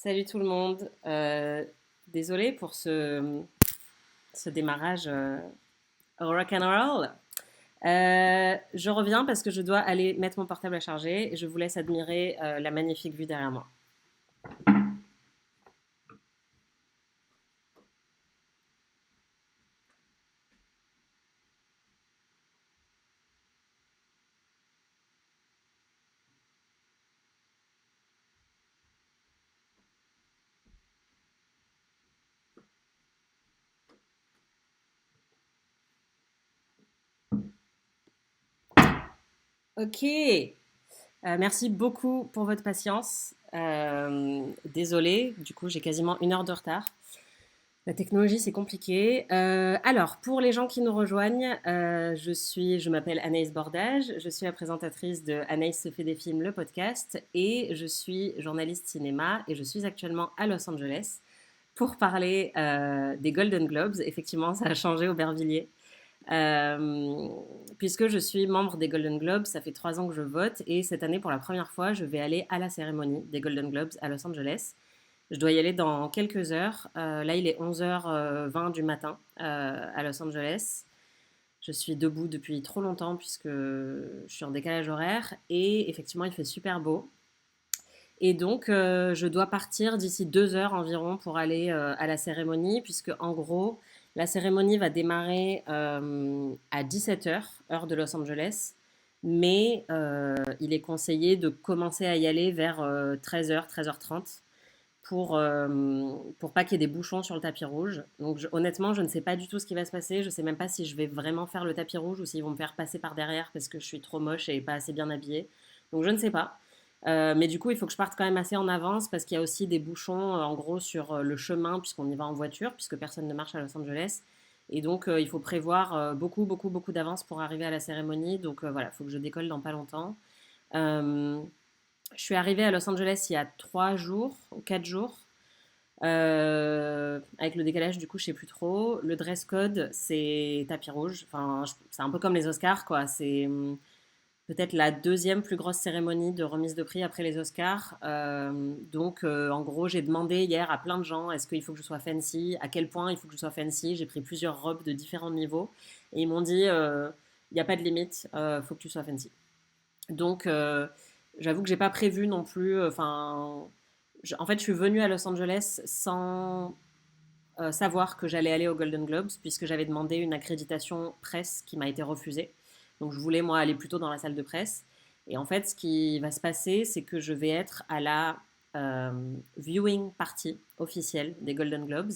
Salut tout le monde. Désolée pour ce démarrage rock and roll. Je reviens parce que je dois aller mettre mon portable à charger et je vous laisse admirer la magnifique vue derrière moi. Ok. Merci beaucoup pour votre patience. Désolée, du coup j'ai quasiment 1 heure de retard. La technologie, c'est compliqué. Alors, pour les gens qui nous rejoignent, je m'appelle Anaïs Bordage, je suis la présentatrice de Anaïs se fait des films, le podcast, et je suis journaliste cinéma, et je suis actuellement à Los Angeles pour parler des Golden Globes. Effectivement, ça a changé Aubervilliers. Euh, Puisque je suis membre des Golden Globes, ça fait 3 ans que je vote, et cette année, pour la première fois, je vais aller à la cérémonie des Golden Globes à Los Angeles. Je dois y aller dans quelques heures. Là, il est 11h20 du matin à Los Angeles. Je suis debout depuis trop longtemps puisque je suis en décalage horaire et effectivement, il fait super beau. Et donc, je dois partir d'ici 2 heures environ pour aller à la cérémonie puisque, en gros, la cérémonie va démarrer à 17h, heure de Los Angeles. Mais il est conseillé de commencer à y aller vers 13h, 13h30 pour pas qu'il y ait des bouchons sur le tapis rouge. Donc honnêtement, je ne sais pas du tout ce qui va se passer. Je ne sais même pas si je vais vraiment faire le tapis rouge ou s'ils vont me faire passer par derrière parce que je suis trop moche et pas assez bien habillée. Donc je ne sais pas. Mais du coup, il faut que je parte quand même assez en avance parce qu'il y a aussi des bouchons en gros sur le chemin puisqu'on y va en voiture, puisque personne ne marche à Los Angeles. Et donc, il faut prévoir beaucoup, beaucoup, beaucoup d'avance pour arriver à la cérémonie. Donc voilà, il faut que je décolle dans pas longtemps. Euh, je suis arrivée à Los Angeles il y a 3 jours ou 4 jours. Avec le décalage, du coup, je sais plus trop. Le dress code, c'est tapis rouge. Enfin, c'est un peu comme les Oscars, quoi. C'est peut-être la deuxième plus grosse cérémonie de remise de prix après les Oscars. Donc, en gros, j'ai demandé hier à plein de gens est-ce qu'il faut que je sois fancy, à quel point il faut que je sois fancy. J'ai pris plusieurs robes de différents niveaux et ils m'ont dit il n'y a pas de limite, faut que tu sois fancy. Donc, j'avoue que j'ai pas prévu non plus. Enfin, en fait, je suis venue à Los Angeles sans savoir que j'allais aller aux Golden Globes, puisque j'avais demandé une accréditation presse qui m'a été refusée. Donc, je voulais, moi, aller plutôt dans la salle de presse. Et en fait, ce qui va se passer, c'est que je vais être à la euh, viewing party officielle des Golden Globes.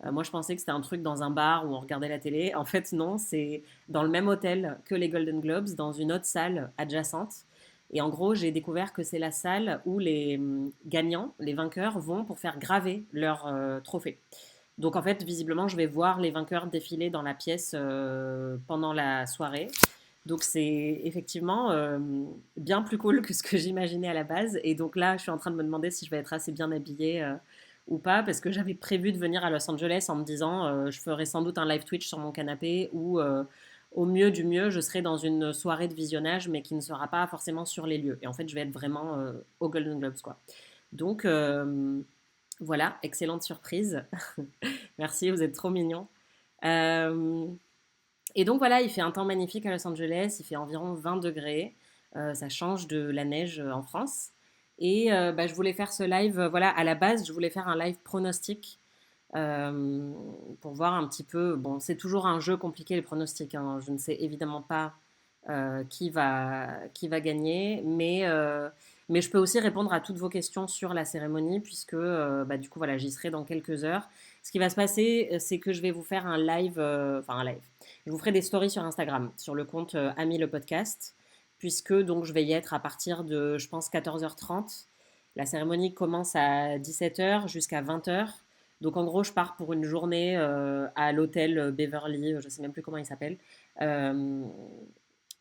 Moi, je pensais que c'était un truc dans un bar où on regardait la télé. En fait, non, c'est dans le même hôtel que les Golden Globes, dans une autre salle adjacente. Et en gros, j'ai découvert que c'est la salle où les gagnants, les vainqueurs, vont pour faire graver leur trophée. Donc en fait, visiblement, je vais voir les vainqueurs défiler dans la pièce pendant la soirée. Donc c'est effectivement bien plus cool que ce que j'imaginais à la base. Et donc là, je suis en train de me demander si je vais être assez bien habillée ou pas, parce que j'avais prévu de venir à Los Angeles en me disant je ferai sans doute un live Twitch sur mon canapé ou au mieux du mieux, je serai dans une soirée de visionnage, mais qui ne sera pas forcément sur les lieux. Et en fait, je vais être vraiment au Golden Globes, quoi. Donc voilà, excellente surprise. Merci, vous êtes trop mignons. Euh, et donc voilà, il fait un temps magnifique à Los Angeles, il fait environ 20 degrés. Ça change de la neige en France. Et bah, je voulais faire ce live, voilà, à la base, je voulais faire un live pronostic euh, pour voir un petit peu. Bon, c'est toujours un jeu compliqué, les pronostics, hein. Je ne sais évidemment pas qui va gagner, mais je peux aussi répondre à toutes vos questions sur la cérémonie, puisque bah, du coup, voilà, j'y serai dans quelques heures. Ce qui va se passer, c'est que je vais vous faire un live, enfin un live. Je vous ferai des stories sur Instagram, sur le compte Ami le podcast, puisque donc je vais y être à partir de, je pense, 14h30. La cérémonie commence à 17h jusqu'à 20h. Donc en gros, je pars pour une journée à l'hôtel Beverly, je ne sais même plus comment il s'appelle, euh,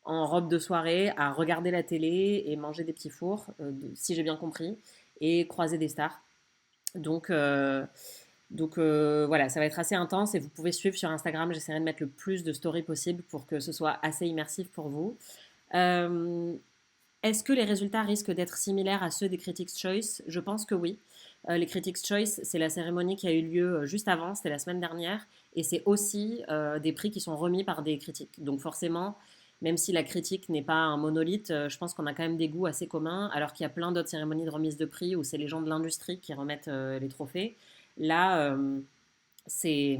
en robe de soirée, à regarder la télé et manger des petits fours, si j'ai bien compris, et croiser des stars. Donc, voilà, ça va être assez intense et vous pouvez suivre sur Instagram. J'essaierai de mettre le plus de stories possible pour que ce soit assez immersif pour vous. Euh, Est-ce que les résultats risquent d'être similaires à ceux des Critics' Choice? Je pense que oui. Les Critics' Choice, c'est la cérémonie qui a eu lieu juste avant, c'était la semaine dernière, et c'est aussi des prix qui sont remis par des critiques. Donc forcément, même si la critique n'est pas un monolithe, je pense qu'on a quand même des goûts assez communs, alors qu'il y a plein d'autres cérémonies de remise de prix où c'est les gens de l'industrie qui remettent les trophées. Là, c'est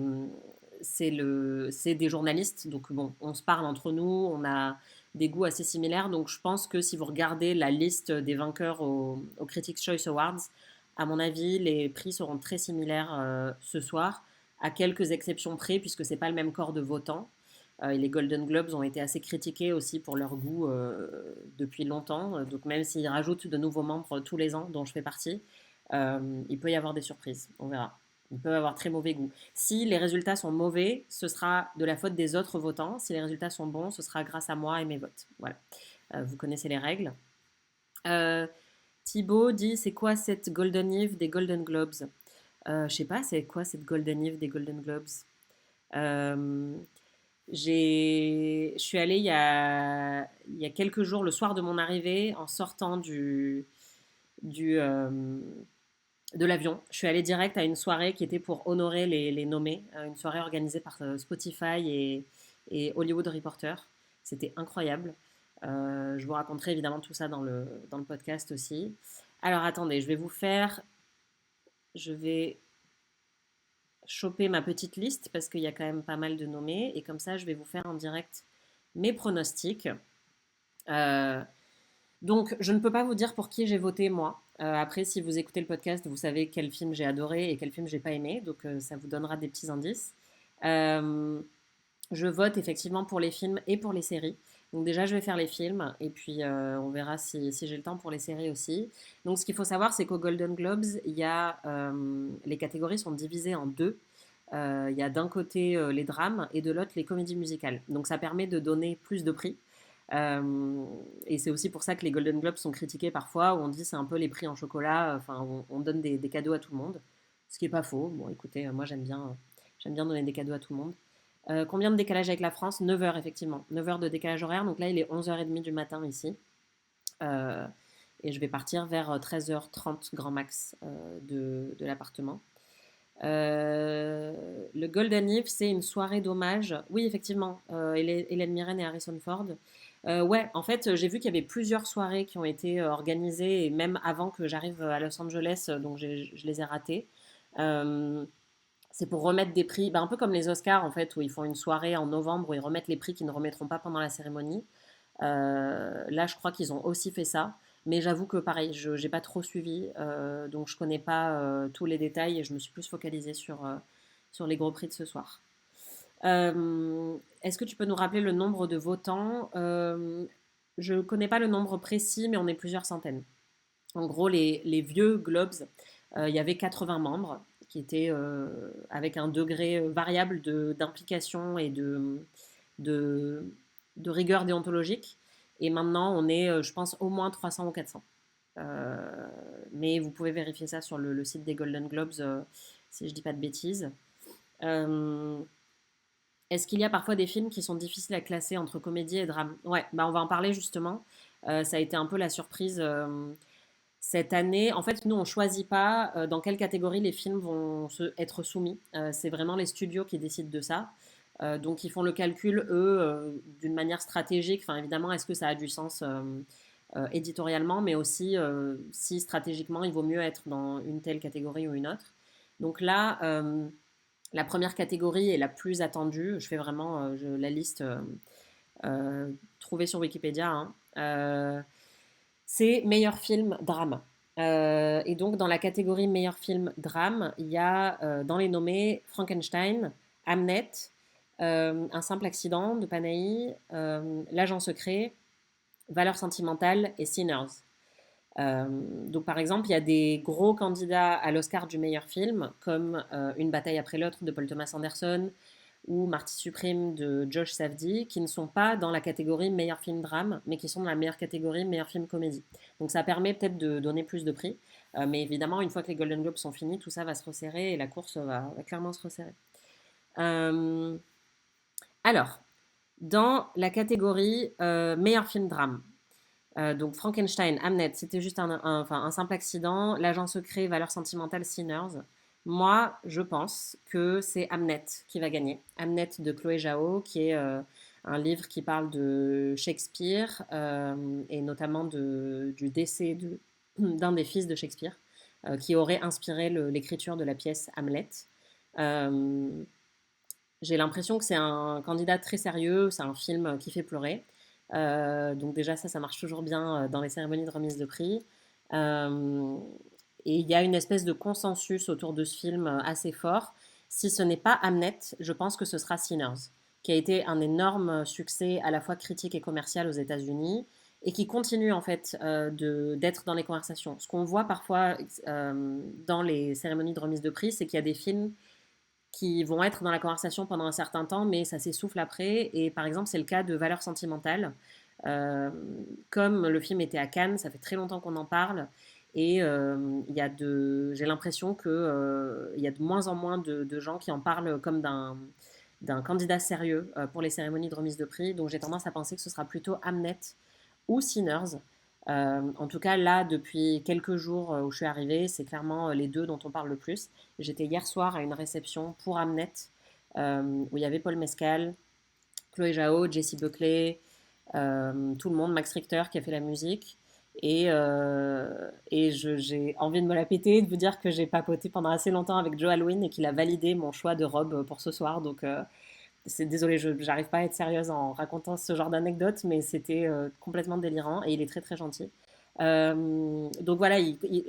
c'est des journalistes, donc bon, on se parle entre nous, on a des goûts assez similaires, donc je pense que si vous regardez la liste des vainqueurs aux Critics' Choice Awards, à mon avis, les prix seront très similaires ce soir, à quelques exceptions près, puisque c'est pas le même corps de votants. Et les Golden Globes ont été assez critiqués aussi pour leur goût depuis longtemps. Donc même s'ils rajoutent de nouveaux membres tous les ans, dont je fais partie, il peut y avoir des surprises. On verra. Ils peuvent avoir très mauvais goût. Si les résultats sont mauvais, ce sera de la faute des autres votants. Si les résultats sont bons, ce sera grâce à moi et mes votes. Voilà. Vous connaissez les règles. Euh, Thibaut dit c'est quoi cette Golden Eve des Golden Globes? Je sais pas, c'est quoi cette Golden Eve des Golden Globes? Euh, je suis allée il y a quelques jours, le soir de mon arrivée, en sortant du, de l'avion. Je suis allée direct à une soirée qui était pour honorer les nommés, une soirée organisée par Spotify et Hollywood Reporter. C'était incroyable. Je vous raconterai évidemment tout ça dans le podcast aussi. Alors attendez, je vais choper ma petite liste parce qu'il y a quand même pas mal de nommés et comme ça je vais vous faire en direct mes pronostics. Euh, donc, je ne peux pas vous dire pour qui j'ai voté moi. Après, si vous écoutez le podcast, vous savez quel film j'ai adoré et quel film j'ai pas aimé. Donc, ça vous donnera des petits indices. Euh, je vote effectivement pour les films et pour les séries. Donc déjà, je vais faire les films et puis on verra si j'ai le temps pour les séries aussi. Donc ce qu'il faut savoir, c'est qu'aux Golden Globes, les catégories sont divisées en deux. Il y a d'un côté les drames et de l'autre les comédies musicales. Donc ça permet de donner plus de prix. Et c'est aussi pour ça que les Golden Globes sont critiqués parfois, où on dit c'est un peu les prix en chocolat, enfin on donne des cadeaux à tout le monde, ce qui est pas faux. Bon écoutez, moi j'aime bien donner des cadeaux à tout le monde. Combien de décalage avec la France? 9 heures effectivement, 9 heures de décalage horaire, donc là il est 11h30 du matin ici. Euh, et je vais partir vers 13h30 grand max de l'appartement. Le Golden Eve, c'est une soirée d'hommage. Oui, effectivement, Hélène Mirren et Harrison Ford. Ouais, en fait, j'ai vu qu'il y avait plusieurs soirées qui ont été organisées, et même avant que j'arrive à Los Angeles, donc je les ai ratées. Euh, c'est pour remettre des prix, bah, un peu comme les Oscars, en fait, où ils font une soirée en novembre où ils remettent les prix qu'ils ne remettront pas pendant la cérémonie. Là, je crois qu'ils ont aussi fait ça. Mais j'avoue que pareil, je n'ai pas trop suivi, donc je connais pas tous les détails et je me suis plus focalisée sur les gros prix de ce soir. Est-ce que tu peux nous rappeler le nombre de votants? Je ne connais pas le nombre précis, mais on est plusieurs centaines. En gros, les vieux Globes, il y avait 80 membres qui étaient avec un degré variable d'implication et de, de rigueur déontologique. Et maintenant, on est, je pense, au moins 300 ou 400. Mais vous pouvez vérifier ça sur le site des Golden Globes, si je dis pas de bêtises. Euh, Est-ce qu'il y a parfois des films qui sont difficiles à classer entre comédie et drame? Ouais, bah on va en parler justement. Ça a été un peu la surprise cette année. En fait, nous, on ne choisit pas dans quelle catégorie les films vont être soumis. C'est vraiment les studios qui décident de ça. Donc, ils font le calcul, eux, d'une manière stratégique. Enfin, évidemment, est-ce que ça a du sens éditorialement, mais aussi si stratégiquement, il vaut mieux être dans une telle catégorie ou une autre. Donc là, la première catégorie est la plus attendue. Je fais vraiment la liste trouvée sur Wikipédia, hein. C'est meilleur film drame. Et donc, dans la catégorie meilleur film drame, il y a dans les nommés Frankenstein, Hamnet, Un simple accident de Panahi, L'agent secret, Valeurs sentimentales et Sinners. Donc, par exemple, il y a des gros candidats à l'Oscar du meilleur film, comme Une bataille après l'autre de Paul Thomas Anderson ou Marty Supreme de Josh Safdie, qui ne sont pas dans la catégorie meilleur film drame, mais qui sont dans la meilleure catégorie meilleur film comédie. Donc ça permet peut-être de donner plus de prix, mais évidemment, une fois que les Golden Globes sont finis, tout ça va se resserrer et la course va clairement se resserrer. Euh, alors, dans la catégorie meilleur film drame, Donc Frankenstein, Hamnet, c'était juste enfin, un simple accident. L'agent secret, valeur sentimentale, Sinners. Moi, je pense que c'est Hamnet qui va gagner. Hamnet de Chloé Zhao, qui est un livre qui parle de Shakespeare et notamment du décès d'un des fils de Shakespeare, qui aurait inspiré l'écriture de la pièce Hamlet. Euh, j'ai l'impression que c'est un candidat très sérieux, c'est un film qui fait pleurer. Donc déjà ça marche toujours bien dans les cérémonies de remise de prix. Euh, et il y a une espèce de consensus autour de ce film assez fort. Si ce n'est pas Hamnet, je pense que ce sera Sinners, qui a été un énorme succès à la fois critique et commercial aux États-Unis et qui continue en fait d'être dans les conversations. Ce qu'on voit parfois dans les cérémonies de remise de prix, c'est qu'il y a des films qui vont être dans la conversation pendant un certain temps, mais ça s'essouffle après. Et par exemple, c'est le cas de Valeurs sentimentales. Euh, Comme le film était à Cannes, ça fait très longtemps qu'on en parle. Et j'ai l'impression qu'il y a de moins en moins de gens qui en parlent comme d'un candidat sérieux pour les cérémonies de remise de prix. Donc j'ai tendance à penser que ce sera plutôt Hamnet ou Sinners. En tout cas, là, depuis quelques jours où je suis arrivée, c'est clairement les deux dont on parle le plus. J'étais hier soir à une réception pour Hamnet, où il y avait Paul Mescal, Chloé Zhao, Jessie Buckley, tout le monde, Max Richter qui a fait la musique. J'ai envie de me la péter, de vous dire que j'ai papoté pendant assez longtemps avec Joe Alwyn et qu'il a validé mon choix de robe pour ce soir. Donc, désolé, je n'arrive pas à être sérieuse en racontant ce genre d'anecdote, mais c'était complètement délirant et il est très très gentil. Donc voilà,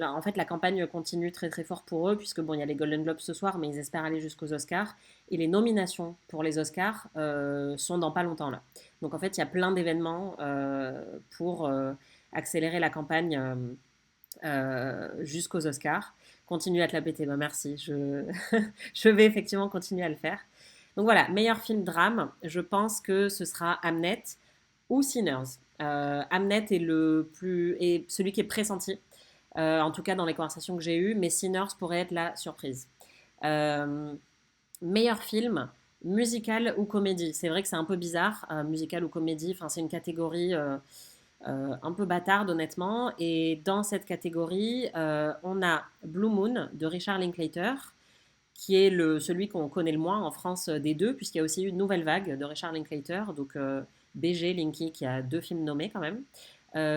en fait la campagne continue très très fort pour eux puisque bon il y a les Golden Globes ce soir, mais ils espèrent aller jusqu'aux Oscars et les nominations pour les Oscars sont dans pas longtemps là. Donc en fait il y a plein d'événements pour accélérer la campagne jusqu'aux Oscars. Continue à te la péter, bah merci, je vais effectivement continuer à le faire. Donc voilà, meilleur film drame, je pense que ce sera Hamnet ou Sinners. Hamnet est celui qui est pressenti, en tout cas dans les conversations que j'ai eues, mais Sinners pourrait être la surprise. Euh, Meilleur film, musical ou comédie. C'est vrai que c'est un peu bizarre, musical ou comédie, enfin, c'est une catégorie un peu bâtarde honnêtement. Et dans cette catégorie, on a Blue Moon de Richard Linklater, qui est celui qu'on connaît le moins en France des deux, puisqu'il y a aussi eu une nouvelle vague de Richard Linklater, donc BG, Linky, qui a deux films nommés quand même.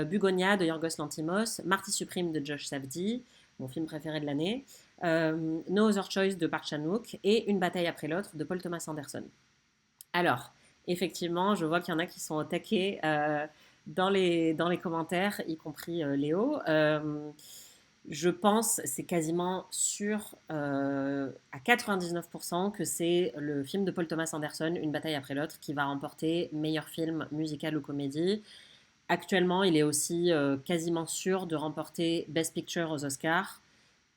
Bugonia de Yorgos Lanthimos, Marty Supreme de Josh Safdie, mon film préféré de l'année, No Other Choice de Park Chan-wook et Une bataille après l'autre de Paul Thomas Anderson. Alors, effectivement, je vois qu'il y en a qui sont au taquet dans les commentaires, y compris Léo. Je pense, c'est quasiment sûr à 99% que c'est le film de Paul Thomas Anderson, Une bataille après l'autre, qui va remporter meilleur film musical ou comédie. Actuellement, il est aussi quasiment sûr de remporter Best Picture aux Oscars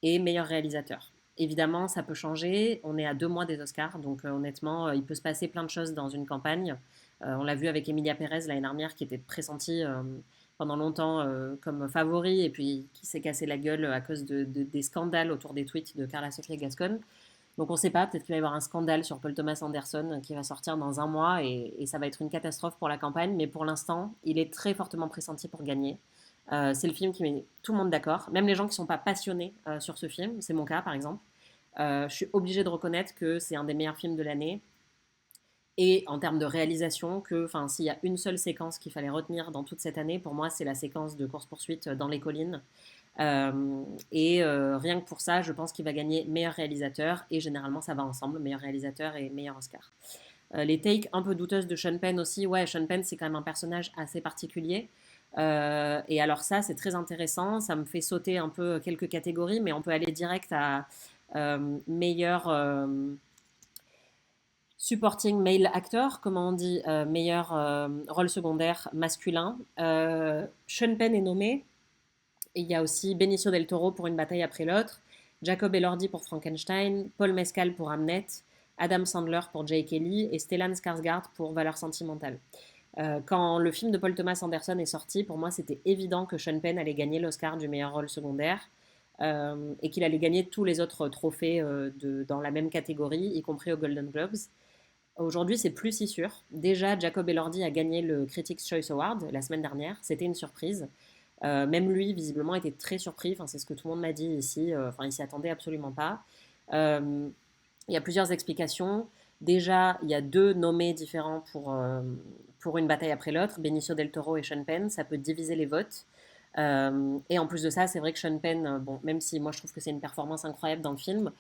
et meilleur réalisateur. Évidemment, ça peut changer. On est à 2 mois des Oscars, donc honnêtement, il peut se passer plein de choses dans une campagne. On l'a vu avec Emilia Pérez l'année dernière, qui était pressentie pendant longtemps comme favori, et puis qui s'est cassé la gueule à cause des scandales autour des tweets de Carla Sofia Gascon. Donc on ne sait pas, peut-être qu'il va y avoir un scandale sur Paul Thomas Anderson qui va sortir dans un mois et ça va être une catastrophe pour la campagne, mais pour l'instant, il est très fortement pressenti pour gagner. C'est le film qui met tout le monde d'accord, même les gens qui ne sont pas passionnés sur ce film, c'est mon cas par exemple. Je suis obligée de reconnaître que c'est un des meilleurs films de l'année. Et en termes de réalisation, s'il y a une seule séquence qu'il fallait retenir dans toute cette année, pour moi, c'est la séquence de course-poursuite dans les collines. Rien que pour ça, je pense qu'il va gagner meilleur réalisateur. Et généralement, ça va ensemble, meilleur réalisateur et meilleur Oscar. Les takes un peu douteuses de Sean Penn aussi. Ouais, Sean Penn, c'est quand même un personnage assez particulier. Et alors ça, c'est très intéressant. Ça me fait sauter un peu quelques catégories, mais on peut aller direct à meilleur supporting male actor, comment on dit, meilleur rôle secondaire masculin. Sean Penn est nommé. Et il y a aussi Benicio del Toro pour Une bataille après l'autre, Jacob Elordi pour Frankenstein, Paul Mescal pour Hamnet, Adam Sandler pour Jake Kelly et Stellan Skarsgård pour Valeurs sentimentales. Quand le film de Paul Thomas Anderson est sorti, pour moi, c'était évident que Sean Penn allait gagner l'Oscar du meilleur rôle secondaire et qu'il allait gagner tous les autres trophées dans la même catégorie, y compris aux Golden Globes. Aujourd'hui, c'est plus si sûr. Déjà, Jacob Elordi a gagné le Critics' Choice Award la semaine dernière. C'était une surprise. Même lui, visiblement, était très surpris. Enfin, c'est ce que tout le monde m'a dit ici. Enfin, il s'y attendait absolument pas. Euh, il y a plusieurs explications. Déjà, il y a deux nommés différents pour une bataille après l'autre, Benicio del Toro et Sean Penn. Ça peut diviser les votes. Et en plus de ça, c'est vrai que Sean Penn, bon, même si moi je trouve que c'est une performance incroyable dans le film,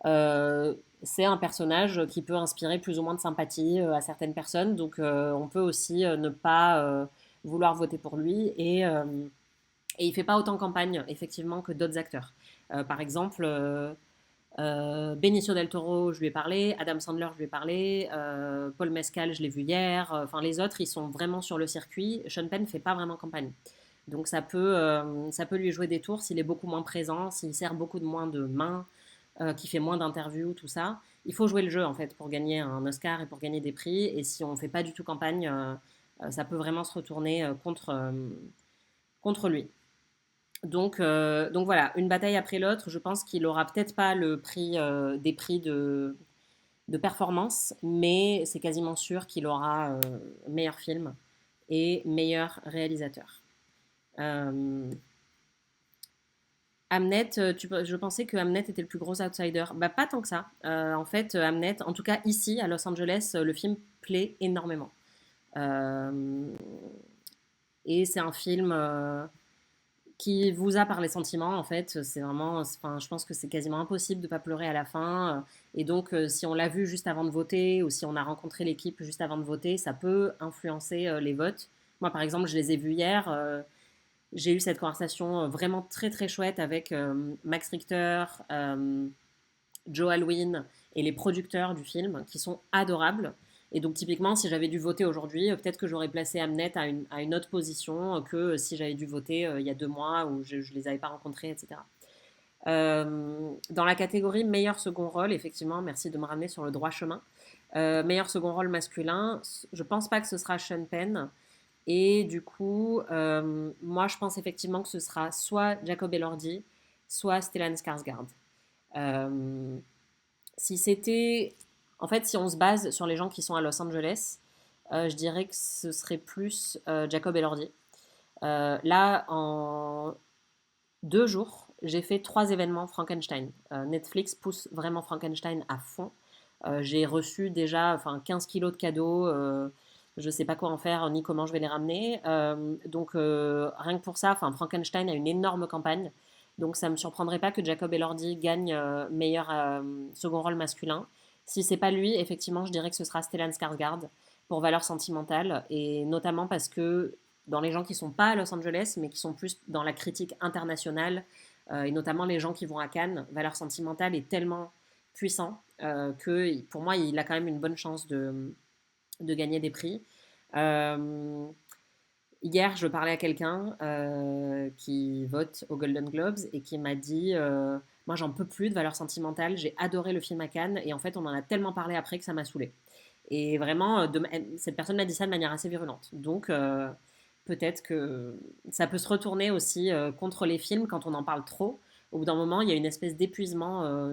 euh, c'est un personnage qui peut inspirer plus ou moins de sympathie à certaines personnes. Donc on peut aussi ne pas vouloir voter pour lui. Et il fait pas autant campagne, effectivement, que d'autres acteurs. Par exemple, Benicio del Toro, je lui ai parlé. Adam Sandler, je lui ai parlé. Paul Mescal, je l'ai vu hier. Enfin, les autres, ils sont vraiment sur le circuit. Sean Penn fait pas vraiment campagne. Donc ça peut lui jouer des tours s'il est beaucoup moins présent, s'il sert beaucoup de moins de mains, qui fait moins d'interviews, tout ça. Il faut jouer le jeu en fait pour gagner un Oscar et pour gagner des prix. Et si on ne fait pas du tout campagne, ça peut vraiment se retourner contre lui. Donc voilà, une bataille après l'autre. Je pense qu'il aura peut-être pas le prix des prix de performance, mais c'est quasiment sûr qu'il aura meilleur film et meilleur réalisateur. Euh, Hamnet, je pensais que Hamnet était le plus gros outsider. Bah, pas tant que ça. En fait, Hamnet, en tout cas ici, à Los Angeles, le film plaît énormément. Euh, et c'est un film qui vous a par les sentiments, en fait. C'est vraiment, enfin, je pense que c'est quasiment impossible de ne pas pleurer à la fin. Et donc, si on l'a vu juste avant de voter ou si on a rencontré l'équipe juste avant de voter, ça peut influencer les votes. Moi, par exemple, je les ai vus hier. J'ai eu cette conversation vraiment très très chouette avec Max Richter, Joe Alwyn et les producteurs du film qui sont adorables. Et donc typiquement, si j'avais dû voter aujourd'hui, peut-être que j'aurais placé Hamnet à une autre position que si j'avais dû voter il y a 2 mois où je ne les avais pas rencontrés, etc. Dans la catégorie meilleur second rôle, effectivement, merci de me ramener sur le droit chemin. Meilleur second rôle masculin, je pense pas que ce sera Sean Penn. Et du coup, moi, je pense effectivement que ce sera soit Jacob Elordi, soit Stellan Skarsgård. Euh, si c'était, en fait, si on se base sur les gens qui sont à Los Angeles, je dirais que ce serait plus Jacob Elordi. Là, en 2 jours, j'ai fait 3 événements Frankenstein. Netflix pousse vraiment Frankenstein à fond. J'ai reçu déjà 15 kilos de cadeaux. Je ne sais pas quoi en faire ni comment je vais les ramener. Donc rien que pour ça, Frankenstein a une énorme campagne. Donc ça ne me surprendrait pas que Jacob Elordi gagne meilleur second rôle masculin. Si c'est pas lui, effectivement, je dirais que ce sera Stellan Skarsgård pour valeur sentimentale et notamment parce que dans les gens qui sont pas à Los Angeles mais qui sont plus dans la critique internationale et notamment les gens qui vont à Cannes, valeur sentimentale est tellement puissant que pour moi il a quand même une bonne chance de gagner des prix. Euh, Hier, je parlais à quelqu'un qui vote aux Golden Globes et qui m'a dit moi, j'en peux plus de valeur sentimentale. J'ai adoré le film à Cannes et en fait, on en a tellement parlé après que ça m'a saoulé. Et vraiment, cette personne m'a dit ça de manière assez virulente. Donc, peut-être que ça peut se retourner aussi contre les films quand on en parle trop. Au bout d'un moment, il y a une espèce d'épuisement,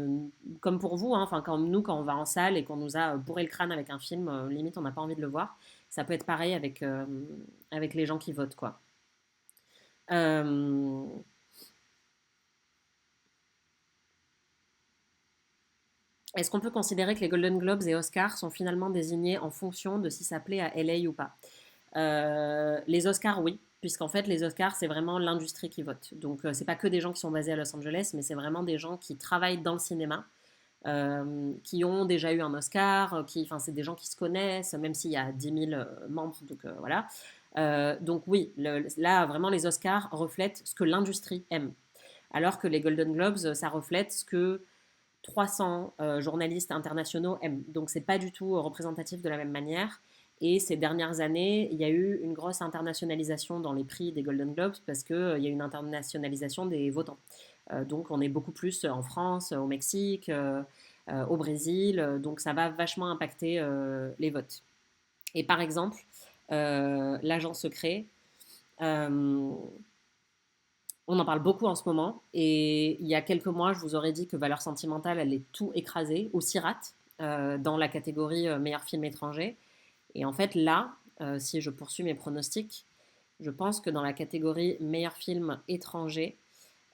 comme pour vous, hein, comme nous, quand on va en salle et qu'on nous a bourré le crâne avec un film, limite, on n'a pas envie de le voir. Ça peut être pareil avec les gens qui votent, quoi. Euh, Est-ce qu'on peut considérer que les Golden Globes et Oscars sont finalement désignés en fonction de si ça plaît à LA ou pas? Les Oscars, oui, puisqu'en fait, les Oscars, c'est vraiment l'industrie qui vote. Donc, c'est pas que des gens qui sont basés à Los Angeles, mais c'est vraiment des gens qui travaillent dans le cinéma, qui ont déjà eu un Oscar, c'est des gens qui se connaissent, même s'il y a 10 000 membres, donc voilà. Donc oui, là, vraiment, les Oscars reflètent ce que l'industrie aime. Alors que les Golden Globes, ça reflète ce que 300 journalistes internationaux aiment. Donc c'est pas du tout représentatif de la même manière. Et ces dernières années, il y a eu une grosse internationalisation dans les prix des Golden Globes parce qu'il y a une internationalisation des votants. Donc on est beaucoup plus en France, au Mexique, au Brésil. Donc ça va vachement impacter les votes. Et par exemple, l'agent secret, euh, on en parle beaucoup en ce moment. Et il y a quelques mois, je vous aurais dit que Valeurs Sentimentales allait tout écraser, aussi rate. dans la catégorie meilleur film étranger. Et en fait, là, si je poursuis mes pronostics, je pense que dans la catégorie meilleur film étranger,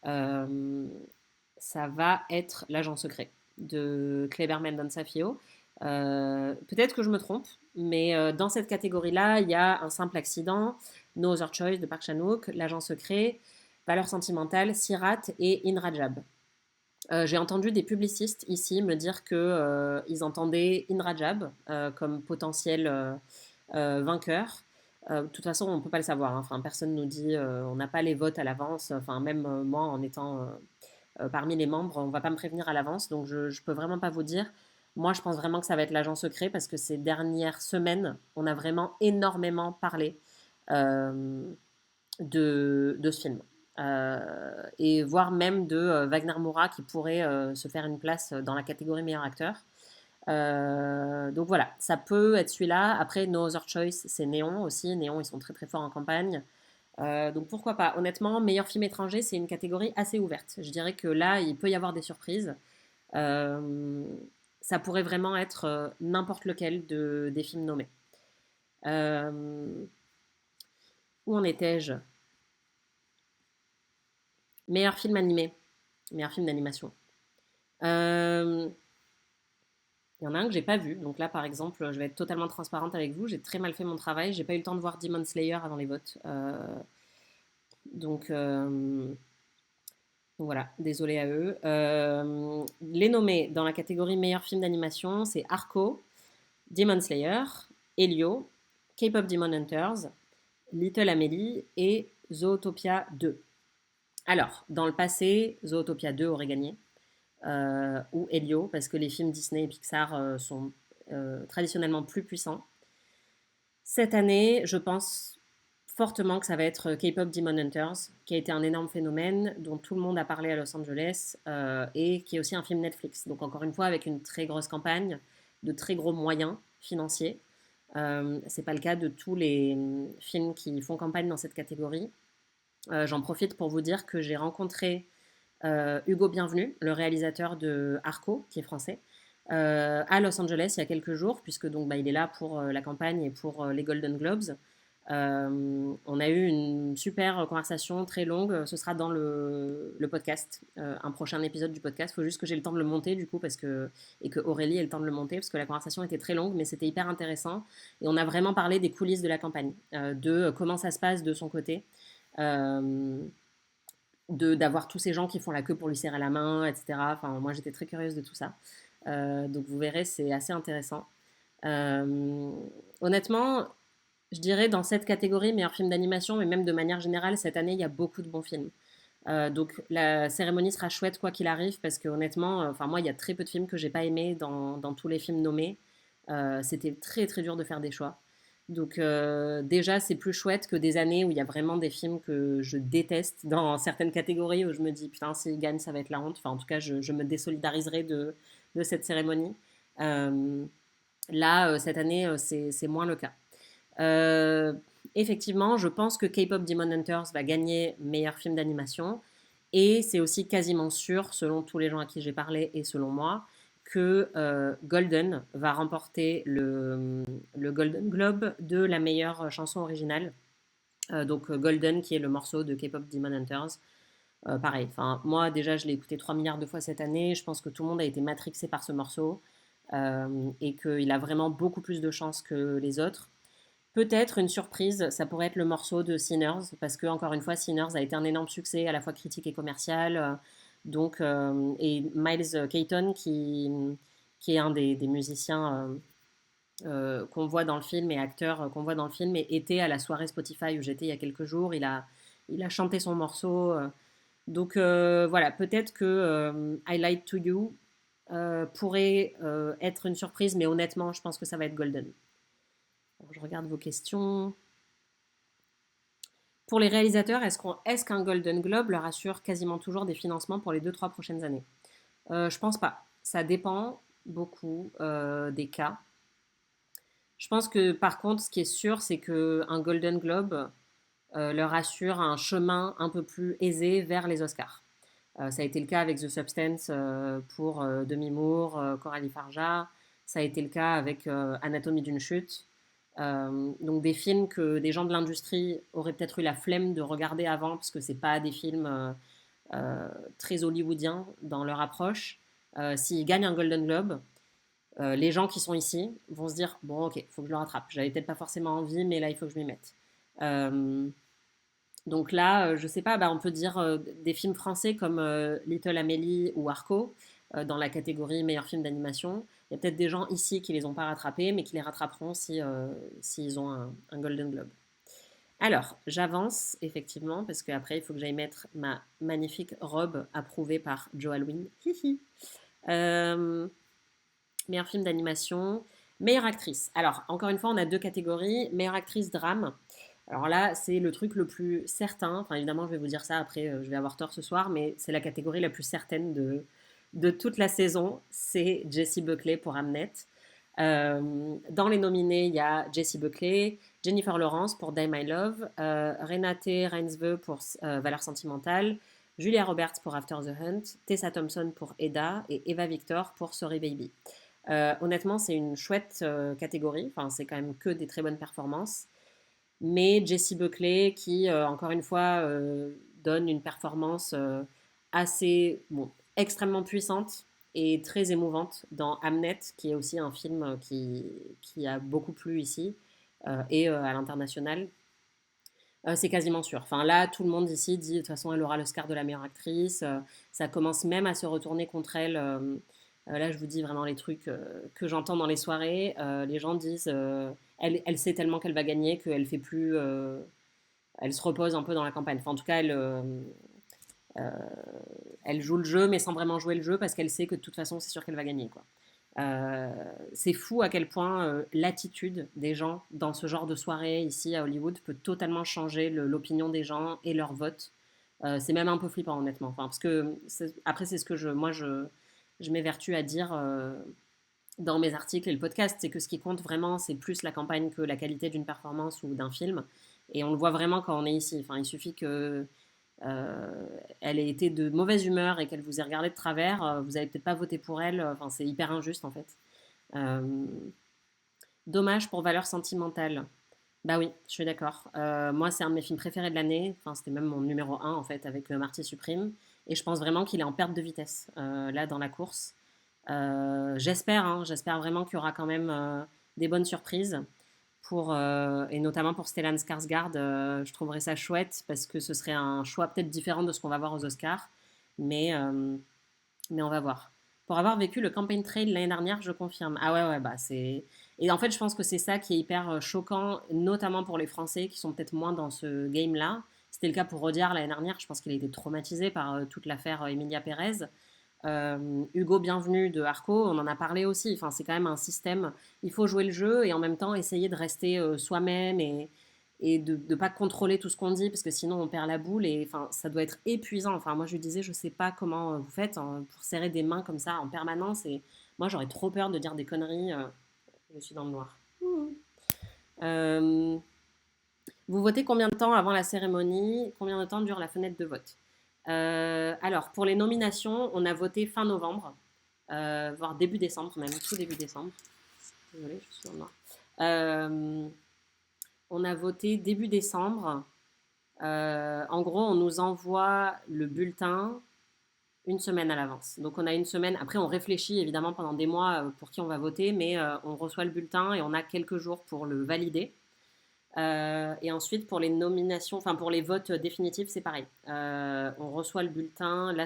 euh, ça va être L'Agent secret de Kleber Mendonça Filho. Peut-être que je me trompe, mais dans cette catégorie-là, il y a Un simple accident, No Other Choice de Park Chan-wook, L'Agent secret, Valeurs sentimentales, Sirat et In Rajab. J'ai entendu des publicistes ici me dire que ils entendaient In Rajab comme potentiel vainqueur. De toute façon, on ne peut pas le savoir, hein. Enfin, personne nous dit, on n'a pas les votes à l'avance. Enfin, même moi, en étant parmi les membres, on ne va pas me prévenir à l'avance, donc je ne peux vraiment pas vous dire. Moi, je pense vraiment que ça va être L'Agent secret parce que ces dernières semaines, on a vraiment énormément parlé euh, de ce film. Et voire même de Wagner Moura qui pourrait se faire une place dans la catégorie meilleur acteur. Donc voilà, ça peut être celui-là. Après, No Other Choice, c'est Néon aussi. Néon, ils sont très très forts en campagne. Donc pourquoi pas. Honnêtement, meilleur film étranger, c'est une catégorie assez ouverte. Je dirais que là, il peut y avoir des surprises. Euh, Ça pourrait vraiment être n'importe lequel des films nommés. Euh, où en étais-je? Meilleur film animé. Meilleur film d'animation. Euh, Il y en a un que j'ai pas vu. Donc là, par exemple, je vais être totalement transparente avec vous. J'ai très mal fait mon travail. J'ai pas eu le temps de voir Demon Slayer avant les votes. Donc, voilà, désolé à eux. Les nommés dans la catégorie meilleur film d'animation, c'est Arco, Demon Slayer, Elio, K-pop Demon Hunters, Little Amélie et Zootopia 2. Alors, dans le passé, Zootopia 2 aurait gagné. Ou Elio, parce que les films Disney et Pixar sont traditionnellement plus puissants. Cette année, je pense fortement que ça va être K-pop Demon Hunters, qui a été un énorme phénomène, dont tout le monde a parlé à Los Angeles, et qui est aussi un film Netflix. Donc encore une fois, avec une très grosse campagne, de très gros moyens financiers. C'est pas le cas de tous les films qui font campagne dans cette catégorie. J'en profite pour vous dire que j'ai rencontré Hugo Bienvenu, le réalisateur de Arco, qui est français, à Los Angeles il y a quelques jours, puisque donc, il est là pour la campagne et pour les Golden Globes. On a eu une super conversation très longue. Ce sera dans le podcast, un prochain épisode du podcast. Il faut juste que j'ai le temps de le monter du coup et que Aurélie ait le temps de le monter parce que la conversation était très longue, mais c'était hyper intéressant. Et on a vraiment parlé des coulisses de la campagne, de comment ça se passe de son côté. Euh, D'avoir tous ces gens qui font la queue pour lui serrer la main, etc. Enfin, moi, j'étais très curieuse de tout ça. Donc, vous verrez, c'est assez intéressant. Euh, Honnêtement, je dirais dans cette catégorie, meilleur film d'animation, mais même de manière générale, cette année, il y a beaucoup de bons films. Donc la cérémonie sera chouette quoi qu'il arrive parce que honnêtement, enfin moi il y a très peu de films que j'ai pas aimés dans tous les films nommés. C'était très très dur de faire des choix. Donc déjà c'est plus chouette que des années où il y a vraiment des films que je déteste dans certaines catégories où je me dis putain s'ils gagnent ça va être la honte. Enfin en tout cas je me désolidariserai de cette cérémonie. Euh, Là cette année c'est moins le cas. Euh, Effectivement, je pense que K-pop Demon Hunters va gagner meilleur film d'animation. Et c'est aussi quasiment sûr, selon tous les gens à qui j'ai parlé et selon moi, que Golden va remporter le Golden Globe de la meilleure chanson originale. Donc Golden, qui est le morceau de K-pop Demon Hunters. Pareil, enfin, moi déjà je l'ai écouté 3 milliards de fois cette année. Je pense que tout le monde a été matrixé par ce morceau et qu'il a vraiment beaucoup plus de chance que les autres. Peut-être une surprise, ça pourrait être le morceau de Sinners, parce que, encore une fois, Sinners a été un énorme succès, à la fois critique et commercial. Donc, et Miles Keaton, qui est un des musiciens qu'on voit dans le film et acteur qu'on voit dans le film, était à la soirée Spotify où j'étais il y a quelques jours. Il a chanté son morceau. Donc, voilà, peut-être que I Lied to You pourrait être une surprise, mais honnêtement, je pense que ça va être Golden. Alors, je regarde vos questions. Pour les réalisateurs, est-ce qu'un Golden Globe leur assure quasiment toujours des financements pour les 2-3 prochaines années? Je pense pas. Ça dépend beaucoup des cas. Je pense que par contre, ce qui est sûr, c'est qu'un Golden Globe leur assure un chemin un peu plus aisé vers les Oscars. Ça a été le cas avec The Substance pour Demi Moore, Coralie Farja. Ça a été le cas avec Anatomie d'une chute. Donc des films que des gens de l'industrie auraient peut-être eu la flemme de regarder avant, parce que c'est pas des films très hollywoodiens dans leur approche. S'ils gagnent un Golden Globe, les gens qui sont ici vont se dire bon, ok, il faut que je le rattrape. J'avais peut-être pas forcément envie, mais là, il faut que je m'y mette. Euh, donc là, je sais pas, bah, on peut dire des films français comme Little Amélie ou Arco, dans la catégorie meilleur film d'animation. Il y a peut-être des gens ici qui les ont pas rattrapés, mais qui les rattraperont si, s'ils ont un Golden Globe. Alors, j'avance effectivement, parce qu'après, il faut que j'aille mettre ma magnifique robe approuvée par Joe Alwyn. Euh, meilleur film d'animation, meilleure actrice. Alors, encore une fois, on a deux catégories. Meilleure actrice drame. Alors là, c'est le truc le plus certain. Enfin, évidemment, je vais vous dire ça après, je vais avoir tort ce soir, mais c'est la catégorie la plus certaine de toute la saison. C'est Jessie Buckley pour Hamnet. Dans les nominés, il y a Jessie Buckley, Jennifer Lawrence pour Die My Love, Renate Reinsve pour Valeurs sentimentales, Julia Roberts pour After the Hunt, Tessa Thompson pour Eda et Eva Victor pour Sorry Baby. Honnêtement, c'est une chouette catégorie. Enfin, c'est quand même que des très bonnes performances. Mais Jessie Buckley, qui, encore une fois, donne une performance assez, bon, extrêmement puissante et très émouvante dans Hamnet, qui est aussi un film qui a beaucoup plu ici et à l'international. C'est quasiment sûr. Enfin, là, tout le monde ici dit de toute façon, elle aura l'Oscar de la meilleure actrice. Ça commence même à se retourner contre elle. Là, je vous dis vraiment les trucs que j'entends dans les soirées. Les gens disent elle sait tellement qu'elle va gagner qu'elle fait plus. Elle se repose un peu dans la campagne. Enfin, en tout cas, euh, elle joue le jeu, mais sans vraiment jouer le jeu parce qu'elle sait que de toute façon, c'est sûr qu'elle va gagner, quoi. C'est fou à quel point l'attitude des gens dans ce genre de soirée ici à Hollywood peut totalement changer l'opinion des gens et leur vote. C'est même un peu flippant honnêtement. Enfin, parce que après c'est ce que je m'évertue à dire dans mes articles et le podcast, c'est que ce qui compte vraiment c'est plus la campagne que la qualité d'une performance ou d'un film. Et on le voit vraiment quand on est ici. Enfin, il suffit que elle ait été de mauvaise humeur et qu'elle vous ait regardé de travers, vous n'avez peut-être pas voté pour elle. Enfin, c'est hyper injuste en fait. Euh, dommage pour valeur sentimentale. Bah oui, je suis d'accord. Moi, c'est un de mes films préférés de l'année. Enfin, c'était même mon numéro un en fait avec Marty Supreme. Et je pense vraiment qu'il est en perte de vitesse là dans la course. J'espère vraiment qu'il y aura quand même des bonnes surprises et notamment pour Stellan Skarsgård. Je trouverais ça chouette parce que ce serait un choix peut-être différent de ce qu'on va voir aux Oscars, mais, euh, mais on va voir. Pour avoir vécu le Campaign Trail l'année dernière, je confirme. Ah ouais, ouais, bah c'est. Et en fait, je pense que c'est ça qui est hyper choquant, notamment pour les Français qui sont peut-être moins dans ce game-là. C'était le cas pour Rodiard l'année dernière. Je pense qu'il a été traumatisé par toute l'affaire Emilia Pérez. Hugo Bienvenu de Arco, on en a parlé aussi. Enfin, c'est quand même un système. Il faut jouer le jeu et en même temps essayer de rester soi-même et de ne pas contrôler tout ce qu'on dit parce que sinon on perd la boule et enfin, ça doit être épuisant. Enfin, moi je lui disais, je sais pas comment vous faites hein, pour serrer des mains comme ça en permanence et moi j'aurais trop peur de dire des conneries. Je suis dans le noir. Euh, vous votez combien de temps avant la cérémonie? Combien de temps dure la fenêtre de vote? Alors, pour les nominations, on a voté fin novembre, voire début décembre, même tout début décembre. Désolée, je suis dans le noir. Euh, on a voté début décembre. En gros, on nous envoie le bulletin une semaine à l'avance. Donc, on a une semaine. Après, on réfléchit évidemment pendant des mois pour qui on va voter, mais on reçoit le bulletin et on a quelques jours pour le valider. Et ensuite, pour les nominations, enfin pour les votes définitifs, c'est pareil. On reçoit le bulletin. Là,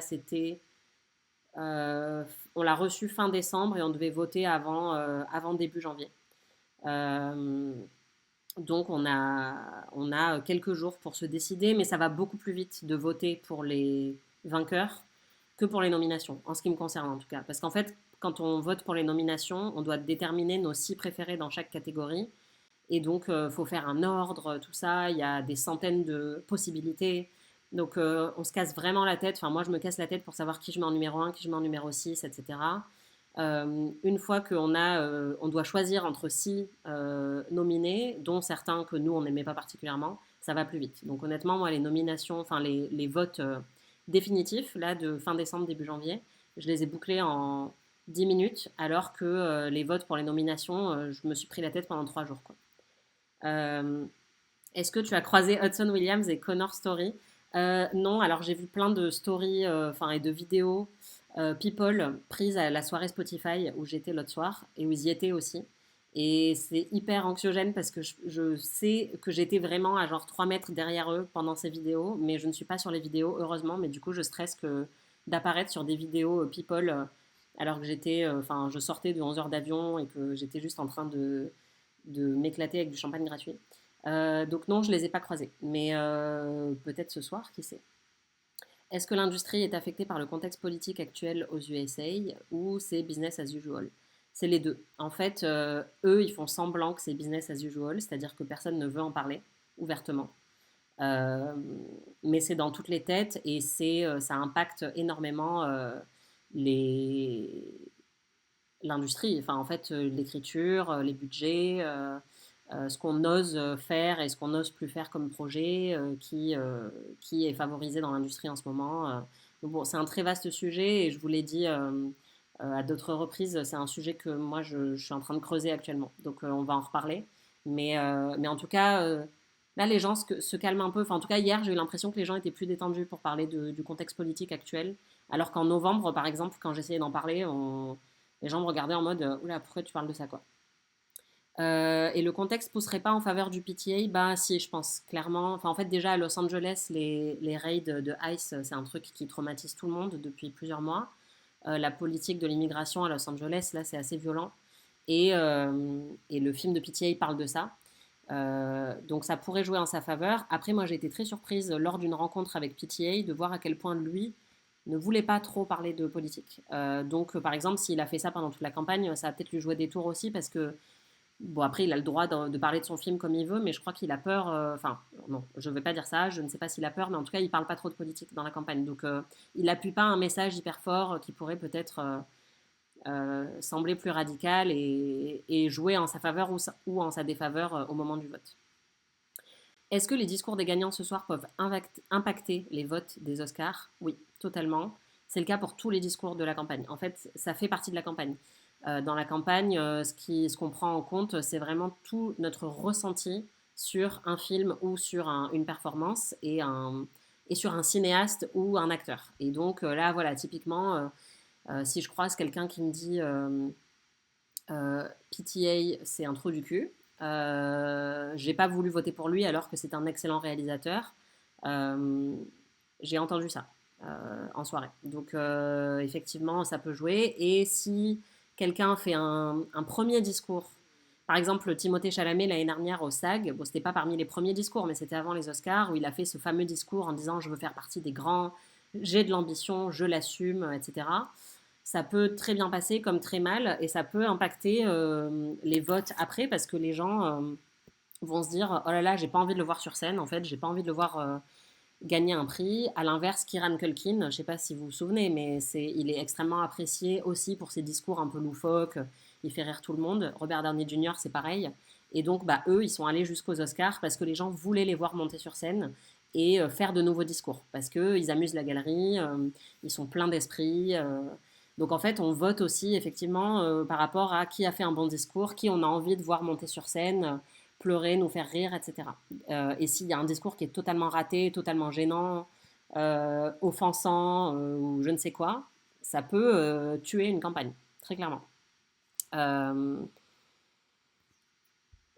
euh, on l'a reçu fin décembre et on devait voter avant début janvier. Euh, donc, on a quelques jours pour se décider, mais ça va beaucoup plus vite de voter pour les vainqueurs que pour les nominations, en ce qui me concerne en tout cas. Parce qu'en fait, quand on vote pour les nominations, on doit déterminer nos 6 préférés dans chaque catégorie. Et donc, il faut faire un ordre, tout ça. Il y a des centaines de possibilités. Donc, on se casse vraiment la tête. Enfin, moi, je me casse la tête pour savoir qui je mets en numéro un, qui je mets en numéro 6, etc. Une fois on doit choisir entre 6 nominés, dont certains que nous, on n'aimait pas particulièrement, ça va plus vite. Donc, honnêtement, moi, les nominations, enfin, les votes définitifs, là, de fin décembre, début janvier, je les ai bouclés 10 minutes, alors que les votes pour les nominations, je me suis pris la tête pendant 3 jours, quoi. Euh, Est-ce que tu as croisé Hudson Williams et Connor Story? Non, alors j'ai vu plein de stories enfin et de vidéos people prises à la soirée Spotify où j'étais l'autre soir et où ils y étaient aussi. Et c'est hyper anxiogène parce que je sais que j'étais vraiment à genre 3 mètres derrière eux pendant ces vidéos, mais je ne suis pas sur les vidéos, heureusement, mais du coup je stresse d'apparaître sur des vidéos people alors que enfin je sortais de 11 heures d'avion et que j'étais juste en train de m'éclater avec du champagne gratuit. Donc non, je les ai pas croisés, mais peut-être ce soir, qui sait. Est-ce que l'industrie est affectée par le contexte politique actuel aux USA ou c'est business as usual? C'est les deux. En fait, eux, ils font semblant que c'est business as usual, c'est-à-dire que personne ne veut en parler ouvertement. Euh, mais c'est dans toutes les têtes et ça impacte énormément les, l'industrie, enfin en fait l'écriture, les budgets, ce qu'on ose faire et ce qu'on n'ose plus faire comme projet, qui est favorisé dans l'industrie en ce moment. Donc bon, c'est un très vaste sujet et je vous l'ai dit à d'autres reprises, c'est un sujet que moi je suis en train de creuser actuellement. Donc on va en reparler. Mais en tout cas, là les gens se calment un peu. Enfin, en tout cas, hier j'ai eu l'impression que les gens étaient plus détendus pour parler du contexte politique actuel. Alors qu'en novembre, par exemple, quand j'essayais d'en parler, les gens me regardaient en mode oula, pourquoi tu parles de ça, quoi. Et le contexte pousserait pas en faveur du PTA? Bah si, je pense clairement. Enfin, en fait, déjà à Los Angeles, les raids de ICE, c'est un truc qui traumatise tout le monde depuis plusieurs mois. La politique de l'immigration à Los Angeles, là, c'est assez violent. Et le film de PTA parle de ça. Donc ça pourrait jouer en sa faveur. Après, moi, j'ai été très surprise lors d'une rencontre avec PTA de voir à quel point lui ne voulait pas trop parler de politique. Donc, par exemple, s'il a fait ça pendant toute la campagne, ça va peut-être lui jouer des tours aussi parce que bon, après, il a le droit de parler de son film comme il veut, mais je crois qu'il a peur. Enfin, non, je ne vais pas dire ça, je ne sais pas s'il a peur, mais en tout cas, il ne parle pas trop de politique dans la campagne. Donc, il n'appuie pas un message hyper fort qui pourrait peut-être sembler plus radical et jouer en sa faveur ou en sa défaveur au moment du vote. Est-ce que les discours des gagnants ce soir peuvent impacter les votes des Oscars? Oui, totalement. C'est le cas pour tous les discours de la campagne. En fait, ça fait partie de la campagne. Dans la campagne, ce qu'on prend en compte, c'est vraiment tout notre ressenti sur un film ou sur une performance et sur un cinéaste ou un acteur. Et donc là, voilà, typiquement, si je croise quelqu'un qui me dit PTA, c'est un trou du cul. J'ai pas voulu voter pour lui alors que c'est un excellent réalisateur. Euh, j'ai entendu ça en soirée. Donc effectivement, ça peut jouer. Et si quelqu'un fait un premier discours, par exemple Timothée Chalamet l'année dernière au SAG, bon c'était pas parmi les premiers discours, mais c'était avant les Oscars où il a fait ce fameux discours en disant je veux faire partie des grands, j'ai de l'ambition, je l'assume, etc. Ça peut très bien passer comme très mal et ça peut impacter les votes après parce que les gens vont se dire oh là là, j'ai pas envie de le voir sur scène, en fait, j'ai pas envie de le voir gagner un prix. À l'inverse, Kieran Culkin, je sais pas si vous vous souvenez, mais il est extrêmement apprécié aussi pour ses discours un peu loufoques, il fait rire tout le monde. Robert Downey Jr., c'est pareil. Et donc, bah, eux, ils sont allés jusqu'aux Oscars parce que les gens voulaient les voir monter sur scène et faire de nouveaux discours parce qu'ils amusent la galerie, ils sont pleins d'esprit. Donc en fait, on vote aussi effectivement par rapport à qui a fait un bon discours, qui on a envie de voir monter sur scène, pleurer, nous faire rire, etc. Et s'il y a un discours qui est totalement raté, totalement gênant, offensant ou je ne sais quoi, ça peut tuer une campagne, très clairement. Euh,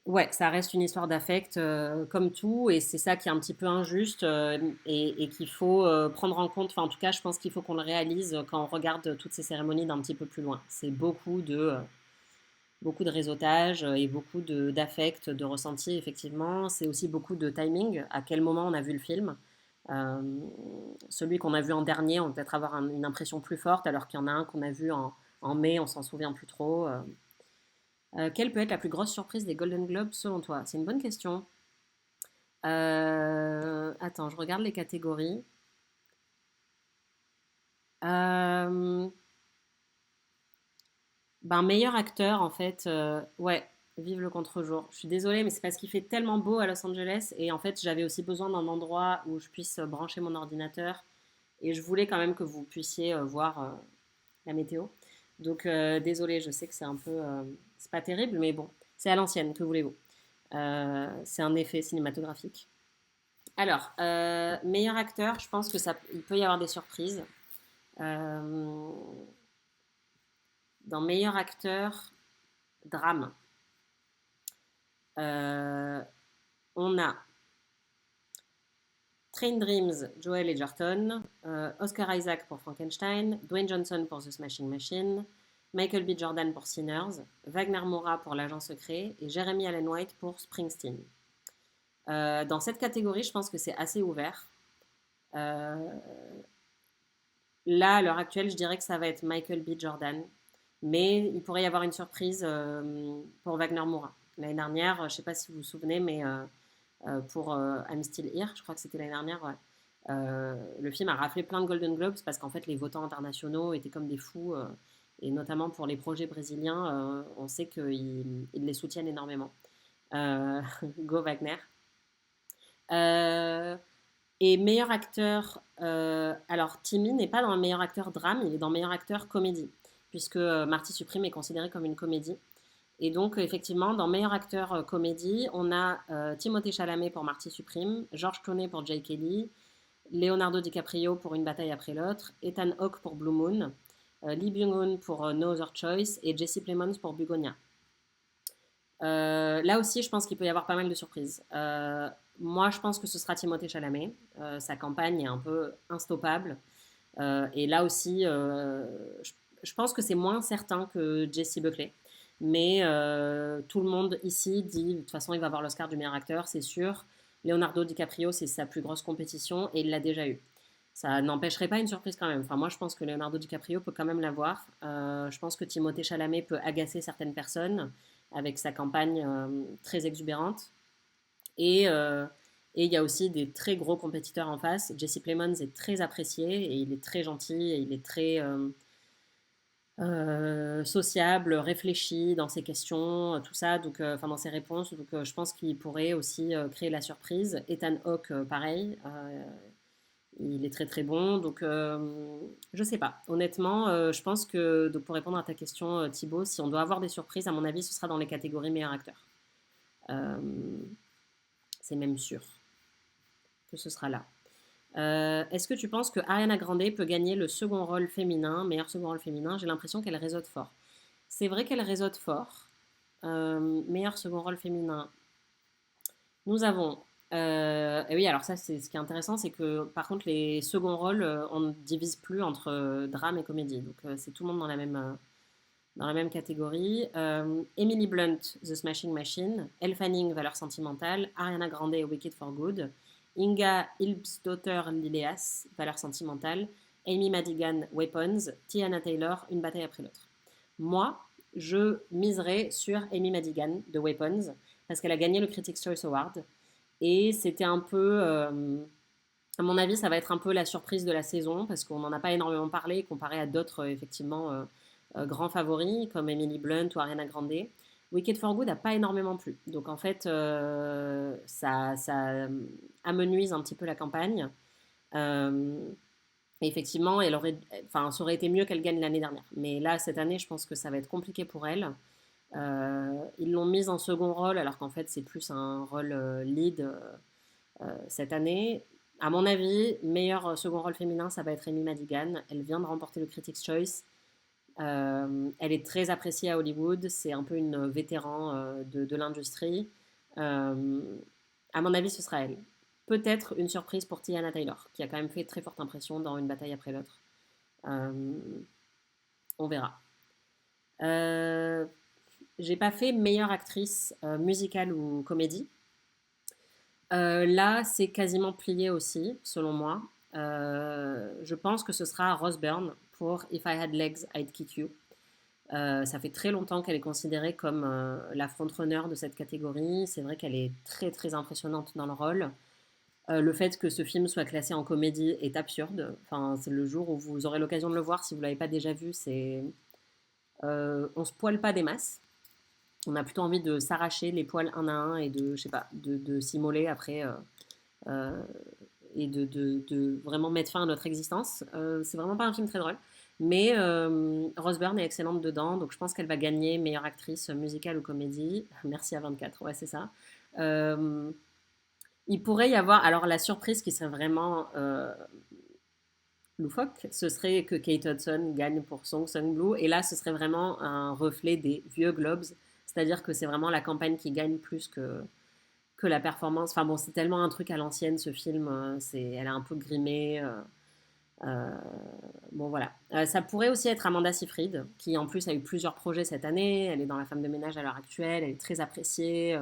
Ouais, ça reste une histoire d'affect comme tout, et c'est ça qui est un petit peu injuste et qu'il faut prendre en compte. Enfin, en tout cas, je pense qu'il faut qu'on le réalise quand on regarde toutes ces cérémonies d'un petit peu plus loin. C'est beaucoup de réseautage et beaucoup d'affect, de ressenti, effectivement. C'est aussi beaucoup de timing, à quel moment on a vu le film. Euh, Celui qu'on a vu en dernier, on va peut-être avoir une impression plus forte, alors qu'il y en a un qu'on a vu en mai, on s'en souvient plus trop. Quelle peut être la plus grosse surprise des Golden Globes selon toi? C'est une bonne question. Attends, je regarde les catégories. Euh, Ben, meilleur acteur, en fait, ouais, vive le contre-jour. Je suis désolée, mais c'est parce qu'il fait tellement beau à Los Angeles. Et en fait, j'avais aussi besoin d'un endroit où je puisse brancher mon ordinateur. Et je voulais quand même que vous puissiez voir la météo. Donc, désolée, je sais que c'est un peu, c'est pas terrible, mais bon, c'est à l'ancienne, que voulez-vous? C'est un effet cinématographique. Alors, meilleur acteur, je pense que il peut y avoir des surprises. Euh, dans meilleur acteur, drame, euh, on a Train Dreams, Joel Edgerton, Oscar Isaac pour Frankenstein, Dwayne Johnson pour The Smashing Machine, Michael B. Jordan pour Sinners, Wagner Moura pour L'Agent Secret et Jeremy Allen White pour Springsteen. Dans cette catégorie, je pense que c'est assez ouvert. Euh, Là, à l'heure actuelle, je dirais que ça va être Michael B. Jordan. Mais il pourrait y avoir une surprise pour Wagner Moura. L'année dernière, je ne sais pas si vous vous souvenez, mais pour I'm Still Here, je crois que c'était l'année dernière, ouais. Le film a raflé plein de Golden Globes parce qu'en fait, les votants internationaux étaient comme des fous. Et notamment pour les projets brésiliens, on sait qu'ils les soutiennent énormément. Go Wagner. Euh, et meilleur acteur, alors Timmy n'est pas dans le meilleur acteur drame, il est dans meilleur acteur comédie, puisque Marty Supreme est considéré comme une comédie. Et donc, effectivement, dans meilleur acteur comédie, on a Timothée Chalamet pour Marty Supreme, George Clooney pour Jake Kelly, Leonardo DiCaprio pour Une bataille après l'autre, Ethan Hawke pour Blue Moon, Lee Byung-hun pour No Other Choice et Jesse Plemons pour Bugonia. Là aussi, je pense qu'il peut y avoir pas mal de surprises. Moi, je pense que ce sera Timothée Chalamet. Sa campagne est un peu instoppable. Et là aussi, je pense que c'est moins certain que Jessie Buckley. Mais tout le monde ici dit, de toute façon, il va avoir l'Oscar du meilleur acteur, c'est sûr. Leonardo DiCaprio, c'est sa plus grosse compétition et il l'a déjà eu. Ça n'empêcherait pas une surprise quand même. Enfin, moi, je pense que Leonardo DiCaprio peut quand même l'avoir. Je pense que Timothée Chalamet peut agacer certaines personnes avec sa campagne très exubérante. Et il y a aussi des très gros compétiteurs en face. Jesse Plemons est très apprécié et il est très gentil et il est très sociable, réfléchi dans ses questions, tout ça, donc, enfin dans ses réponses. Donc je pense qu'il pourrait aussi créer la surprise. Ethan Hawke, pareil, il est très très bon. Donc je sais pas. Honnêtement, je pense que donc, pour répondre à ta question, Thibaut, si on doit avoir des surprises, à mon avis, ce sera dans les catégories meilleur acteur. Euh, c'est même sûr que ce sera là. Est-ce que tu penses que Ariana Grande peut gagner le second rôle féminin, meilleur second rôle féminin? J'ai l'impression qu'elle réseaute fort. C'est vrai qu'elle réseaute fort. Meilleur second rôle féminin. Nous avons. Et oui, alors ça, c'est ce qui est intéressant, c'est que par contre, les seconds rôles, on ne divise plus entre drame et comédie. Donc, c'est tout le monde dans la même catégorie. Emily Blunt, The Smashing Machine. Elle Fanning, Valeur sentimentale. Ariana Grande, Wicked for Good. Inga Hilbsdotter Lileas, Valeur sentimentale. Amy Madigan, Weapons. Tiana Taylor, Une bataille après l'autre. Moi, je miserais sur Amy Madigan de Weapons parce qu'elle a gagné le Critics' Choice Award. Et c'était un peu, à mon avis, ça va être un peu la surprise de la saison parce qu'on n'en a pas énormément parlé comparé à d'autres, effectivement, grands favoris comme Emily Blunt ou Ariana Grande. Wicked for Good n'a pas énormément plu. Donc en fait, ça amenuise un petit peu la campagne. Euh, et effectivement, enfin, ça aurait été mieux qu'elle gagne l'année dernière. Mais là, cette année, je pense que ça va être compliqué pour elle. Ils l'ont mise en second rôle alors qu'en fait, c'est plus un rôle lead cette année. À mon avis, meilleur second rôle féminin, ça va être Amy Madigan. Elle vient de remporter le Critics' Choice. Elle est très appréciée à Hollywood. C'est un peu une vétéran de l'industrie. Euh, à mon avis, ce sera elle. Peut-être une surprise pour Tiana Taylor, qui a quand même fait très forte impression dans Une bataille après l'autre. Euh, on verra. Euh, j'ai pas fait meilleure actrice musicale ou comédie. Là, c'est quasiment plié aussi, selon moi. Je pense que ce sera Rose Byrne pour If I Had Legs, I'd Kick You. Ça fait très longtemps qu'elle est considérée comme la frontrunner de cette catégorie. C'est vrai qu'elle est très très impressionnante dans le rôle. Le fait que ce film soit classé en comédie est absurde. Enfin, c'est le jour où vous aurez l'occasion de le voir si vous ne l'avez pas déjà vu. On se poile pas des masses. On a plutôt envie de s'arracher les poils un à un et de, je sais pas, de s'immoler après euh, et de vraiment mettre fin à notre existence. C'est vraiment pas un film très drôle. Mais Rose Byrne est excellente dedans, donc je pense qu'elle va gagner meilleure actrice musicale ou comédie. Merci à 24, ouais, c'est ça. Euh, il pourrait y avoir, alors la surprise qui serait vraiment loufoque, ce serait que Kate Hudson gagne pour Song Blue, et là ce serait vraiment un reflet des vieux Globes, c'est-à-dire que c'est vraiment la campagne qui gagne plus que la performance. Enfin bon, c'est tellement un truc à l'ancienne ce film, elle est un peu grimée. Euh, bon voilà. Ça pourrait aussi être Amanda Seyfried, qui en plus a eu plusieurs projets cette année. Elle est dans La Femme de ménage à l'heure actuelle, elle est très appréciée.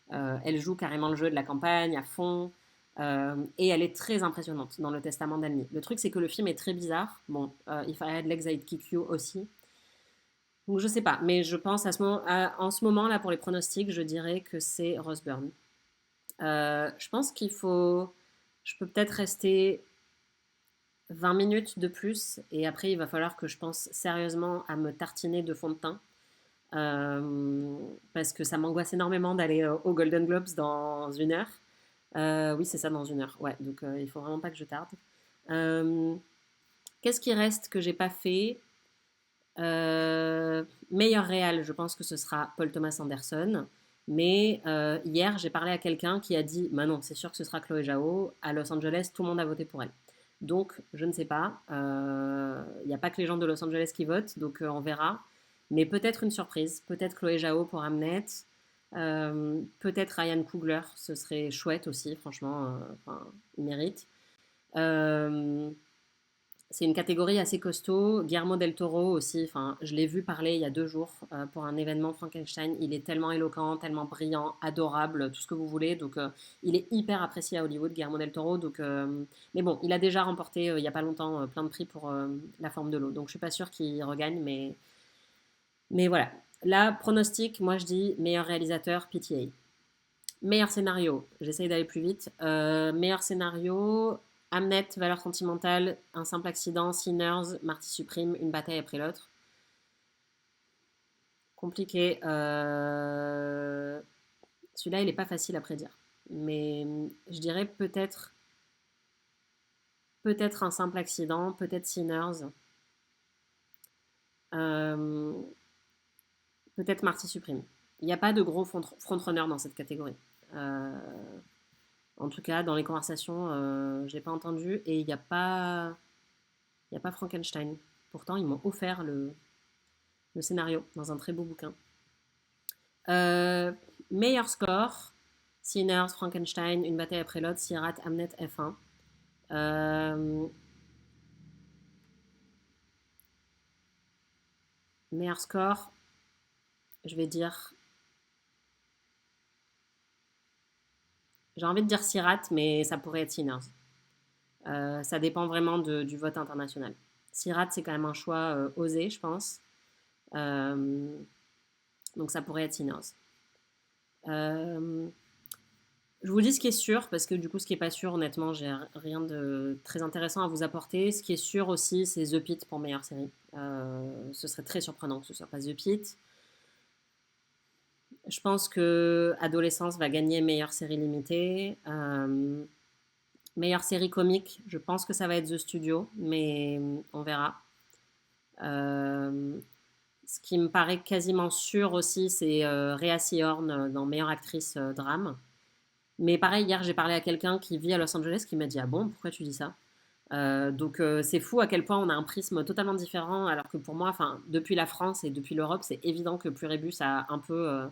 Elle joue carrément le jeu de la campagne à fond. Et elle est très impressionnante dans Le Testament d'Annie. Le truc, c'est que le film est très bizarre. Bon, If I Had Legs, I'd Kick You aussi. Donc je sais pas, mais je pense en ce moment là pour les pronostics, je dirais que c'est Rose Byrne. Je pense qu'il faut, je peux peut-être rester 20 minutes de plus et après il va falloir que je pense sérieusement à me tartiner de fond de teint. Euh, Parce que ça m'angoisse énormément d'aller aux Golden Globes dans une heure. Oui, c'est ça, dans une heure. Ouais, donc il faut vraiment pas que je tarde. Euh, Qu'est-ce qui reste que j'ai pas fait? Meilleur réal, je pense que ce sera Paul Thomas Anderson. Mais hier, j'ai parlé à quelqu'un qui a dit bah non, c'est sûr que ce sera Chloé Zhao. À Los Angeles, tout le monde a voté pour elle. Donc, je ne sais pas. Il n'y a pas que les gens de Los Angeles qui votent, donc on verra. Mais peut-être une surprise. Peut-être Chloé Zhao pour Hamnet. Peut-être Ryan Coogler, ce serait chouette aussi, franchement. Enfin, il mérite. Euh, c'est une catégorie assez costaud. Guillermo del Toro aussi, enfin, je l'ai vu parler il y a 2 jours pour un événement Frankenstein. Il est tellement éloquent, tellement brillant, adorable, tout ce que vous voulez. Donc, il est hyper apprécié à Hollywood, Guillermo del Toro. Donc, mais bon, il a déjà remporté il n'y a pas longtemps plein de prix pour La Forme de l'eau. Donc, je suis pas sûre qu'il regagne, mais voilà. Là, pronostic, moi je dis meilleur réalisateur, PTA. Meilleur scénario, j'essaye d'aller plus vite. Meilleur scénario, Hamnet, Valeur sentimentale, Un simple accident, Sinners, Marty Supreme, Une bataille après l'autre. Compliqué. Celui-là, il n'est pas facile à prédire. Mais je dirais peut-être Un simple accident, peut-être Sinners, euh, peut-être Marty Supreme. Il n'y a pas de gros frontrunner dans cette catégorie. Euh, En tout cas, dans les conversations, je l'ai pas entendu et il y a pas Frankenstein. Pourtant, ils m'ont offert le scénario dans un très beau bouquin. Euh, Meilleur score, Sinners, Frankenstein, Une bataille après l'autre, Sirat, Hamnet, F1. Euh, Meilleur score, je vais dire, j'ai envie de dire Sirat, mais ça pourrait être Sinners. Ça dépend vraiment du vote international. Sirat, c'est quand même un choix osé, je pense. Euh, donc ça pourrait être Sinners. Euh, je vous dis ce qui est sûr, parce que du coup, ce qui est pas sûr, honnêtement, j'ai rien de très intéressant à vous apporter. Ce qui est sûr aussi, c'est The Pitt pour meilleure série. Ce serait très surprenant que ce soit pas The Pitt. Je pense que Adolescence va gagner meilleure série limitée. Meilleure série comique, je pense que ça va être The Studio, mais on verra. Euh, Ce qui me paraît quasiment sûr aussi, c'est Rhea Seehorn dans meilleure actrice drame. Mais pareil, hier, j'ai parlé à quelqu'un qui vit à Los Angeles qui m'a dit ah bon, pourquoi tu dis ça? Donc c'est fou à quel point on a un prisme totalement différent, alors que pour moi, enfin, depuis la France et depuis l'Europe, c'est évident que Pluribus a un peu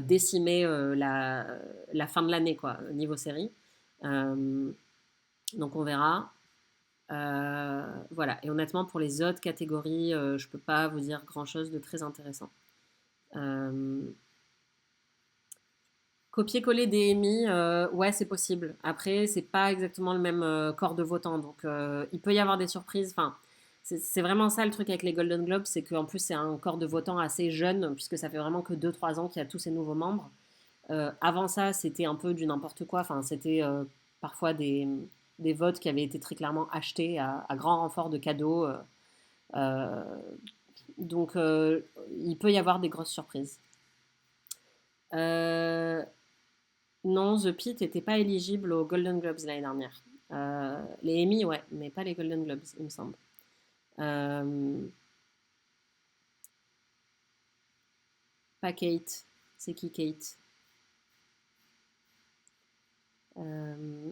décimé la fin de l'année, quoi, niveau série. Euh, donc on verra. Voilà. Et honnêtement, pour les autres catégories, je peux pas vous dire grand-chose de très intéressant. Euh, Copier-coller des Emmy, ouais, c'est possible. Après, c'est pas exactement le même corps de votants, donc il peut y avoir des surprises. Enfin, c'est vraiment ça le truc avec les Golden Globes, c'est qu'en plus c'est un corps de votants assez jeune, puisque ça fait vraiment que 2 3 ans qu'il y a tous ces nouveaux membres. Avant ça, c'était un peu du n'importe quoi. Enfin, c'était parfois des votes qui avaient été très clairement achetés à grand renfort de cadeaux. Euh, donc, il peut y avoir des grosses surprises. Euh, Non, The Pitt n'était pas éligible aux Golden Globes l'année dernière. Les Emmy, ouais, mais pas les Golden Globes, il me semble. Euh, Pas Kate. C'est qui Kate? Euh,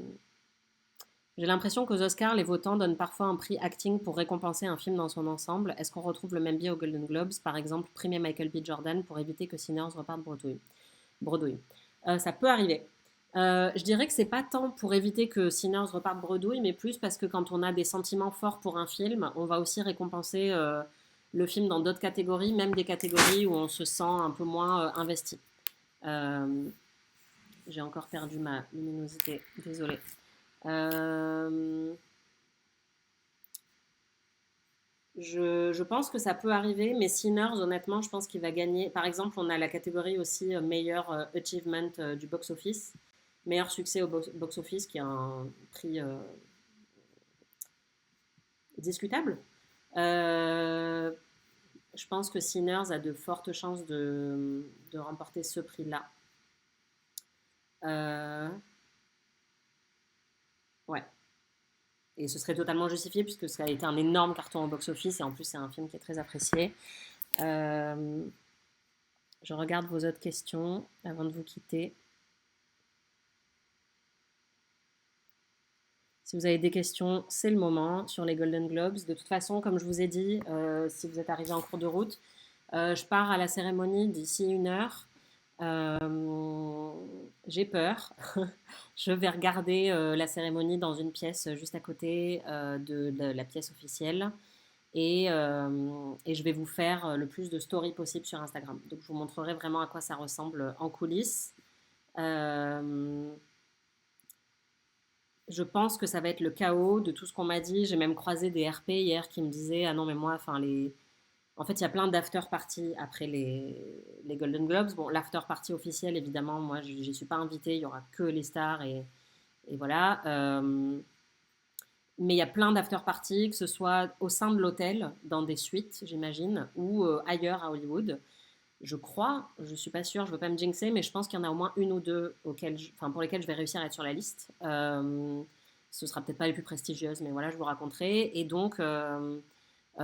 J'ai l'impression qu'aux Oscars, les votants donnent parfois un prix acting pour récompenser un film dans son ensemble. Est-ce qu'on retrouve le même biais aux Golden Globes? Par exemple, primer Michael B. Jordan pour éviter que Sinners reparte bredouille. Bredouille. Ça peut arriver. Je dirais que c'est pas tant pour éviter que Sinners reparte bredouille, mais plus parce que quand on a des sentiments forts pour un film, on va aussi récompenser le film dans d'autres catégories, même des catégories où on se sent un peu moins investi. Euh, j'ai encore perdu ma luminosité, désolée. Euh, je pense que ça peut arriver, mais Sinners, honnêtement, je pense qu'il va gagner. Par exemple, on a la catégorie aussi meilleur achievement du box-office, meilleur succès au box-office, qui est un prix discutable. Euh, je pense que Sinners a de fortes chances de remporter ce prix-là. Euh, ouais. Et ce serait totalement justifié puisque ça a été un énorme carton au box-office et en plus c'est un film qui est très apprécié. Euh, je regarde vos autres questions avant de vous quitter. Si vous avez des questions, c'est le moment sur les Golden Globes. De toute façon, comme je vous ai dit, si vous êtes arrivé en cours de route, je pars à la cérémonie d'ici 1 heure. Euh, j'ai peur. Je vais regarder la cérémonie dans une pièce juste à côté de la pièce officielle. Et je vais vous faire le plus de stories possible sur Instagram. Donc, je vous montrerai vraiment à quoi ça ressemble en coulisses. Euh, je pense que ça va être le chaos de tout ce qu'on m'a dit. J'ai même croisé des RP hier qui me disaient ah non mais moi, enfin les, en fait il y a plein d'after party après les Golden Globes. Bon, l'after party officiel évidemment, moi j'y suis pas invitée. Il y aura que les stars et voilà. Mais il y a plein d'after party, que ce soit au sein de l'hôtel, dans des suites, j'imagine, ou ailleurs à Hollywood. Je crois, je suis pas sûre, je veux pas me jinxer, mais je pense qu'il y en a au moins une ou deux enfin, pour lesquelles je vais réussir à être sur la liste. Ce sera peut-être pas les plus prestigieuses, mais voilà, je vous raconterai. Et donc,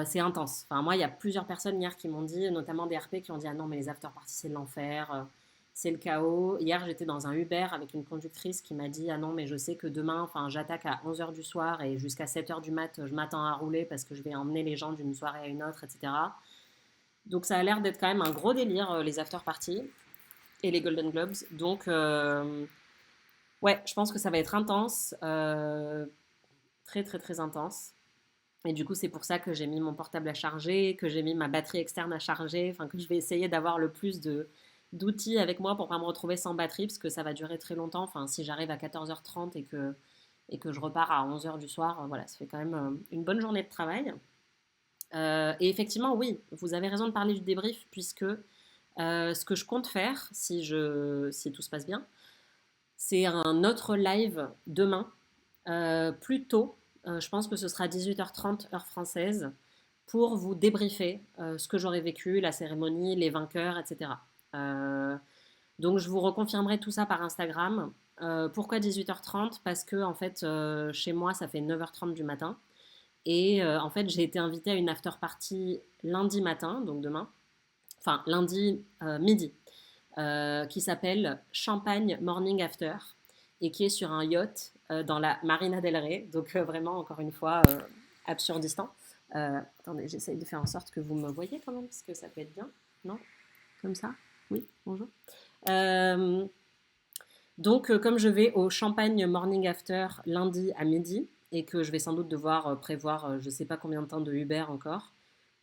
c'est intense. Enfin, moi, il y a plusieurs personnes hier qui m'ont dit, notamment des RP, qui ont dit ah non, mais les after parties, c'est l'enfer, c'est le chaos. Hier, j'étais dans un Uber avec une conductrice qui m'a dit ah non, mais je sais que demain, enfin, j'attaque à 11h du soir et jusqu'à 7h du mat, je m'attends à rouler parce que je vais emmener les gens d'une soirée à une autre, etc. Donc ça a l'air d'être quand même un gros délire, les after parties et les Golden Globes. Donc, ouais, je pense que ça va être intense, très très très intense. Et du coup, c'est pour ça que j'ai mis mon portable à charger, que j'ai mis ma batterie externe à charger, enfin que je vais essayer d'avoir le plus d'outils avec moi pour pas me retrouver sans batterie, parce que ça va durer très longtemps. Enfin, si j'arrive à 14h30 et que je repars à 11h du soir, voilà, ça fait quand même une bonne journée de travail. Et effectivement, oui, vous avez raison de parler du débrief, puisque ce que je compte faire, si tout se passe bien, c'est un autre live demain, plus tôt. Je pense que ce sera 18h30 heure française, pour vous débriefer ce que j'aurais vécu, la cérémonie, les vainqueurs, etc. Euh, donc je vous reconfirmerai tout ça par Instagram. Pourquoi 18h30? Parce que en fait, chez moi, ça fait 9h30 du matin. Et en fait, j'ai été invitée à une after party lundi matin, donc demain, enfin lundi midi, qui s'appelle Champagne Morning After et qui est sur un yacht dans la Marina del Rey. Donc vraiment, encore une fois, absurdistan. Attendez, j'essaye de faire en sorte que vous me voyez quand même, parce que ça peut être bien. Non? Comme ça? Oui, bonjour. Euh, donc, comme je vais au Champagne Morning After lundi à midi, et que je vais sans doute devoir prévoir je ne sais pas combien de temps de Uber encore,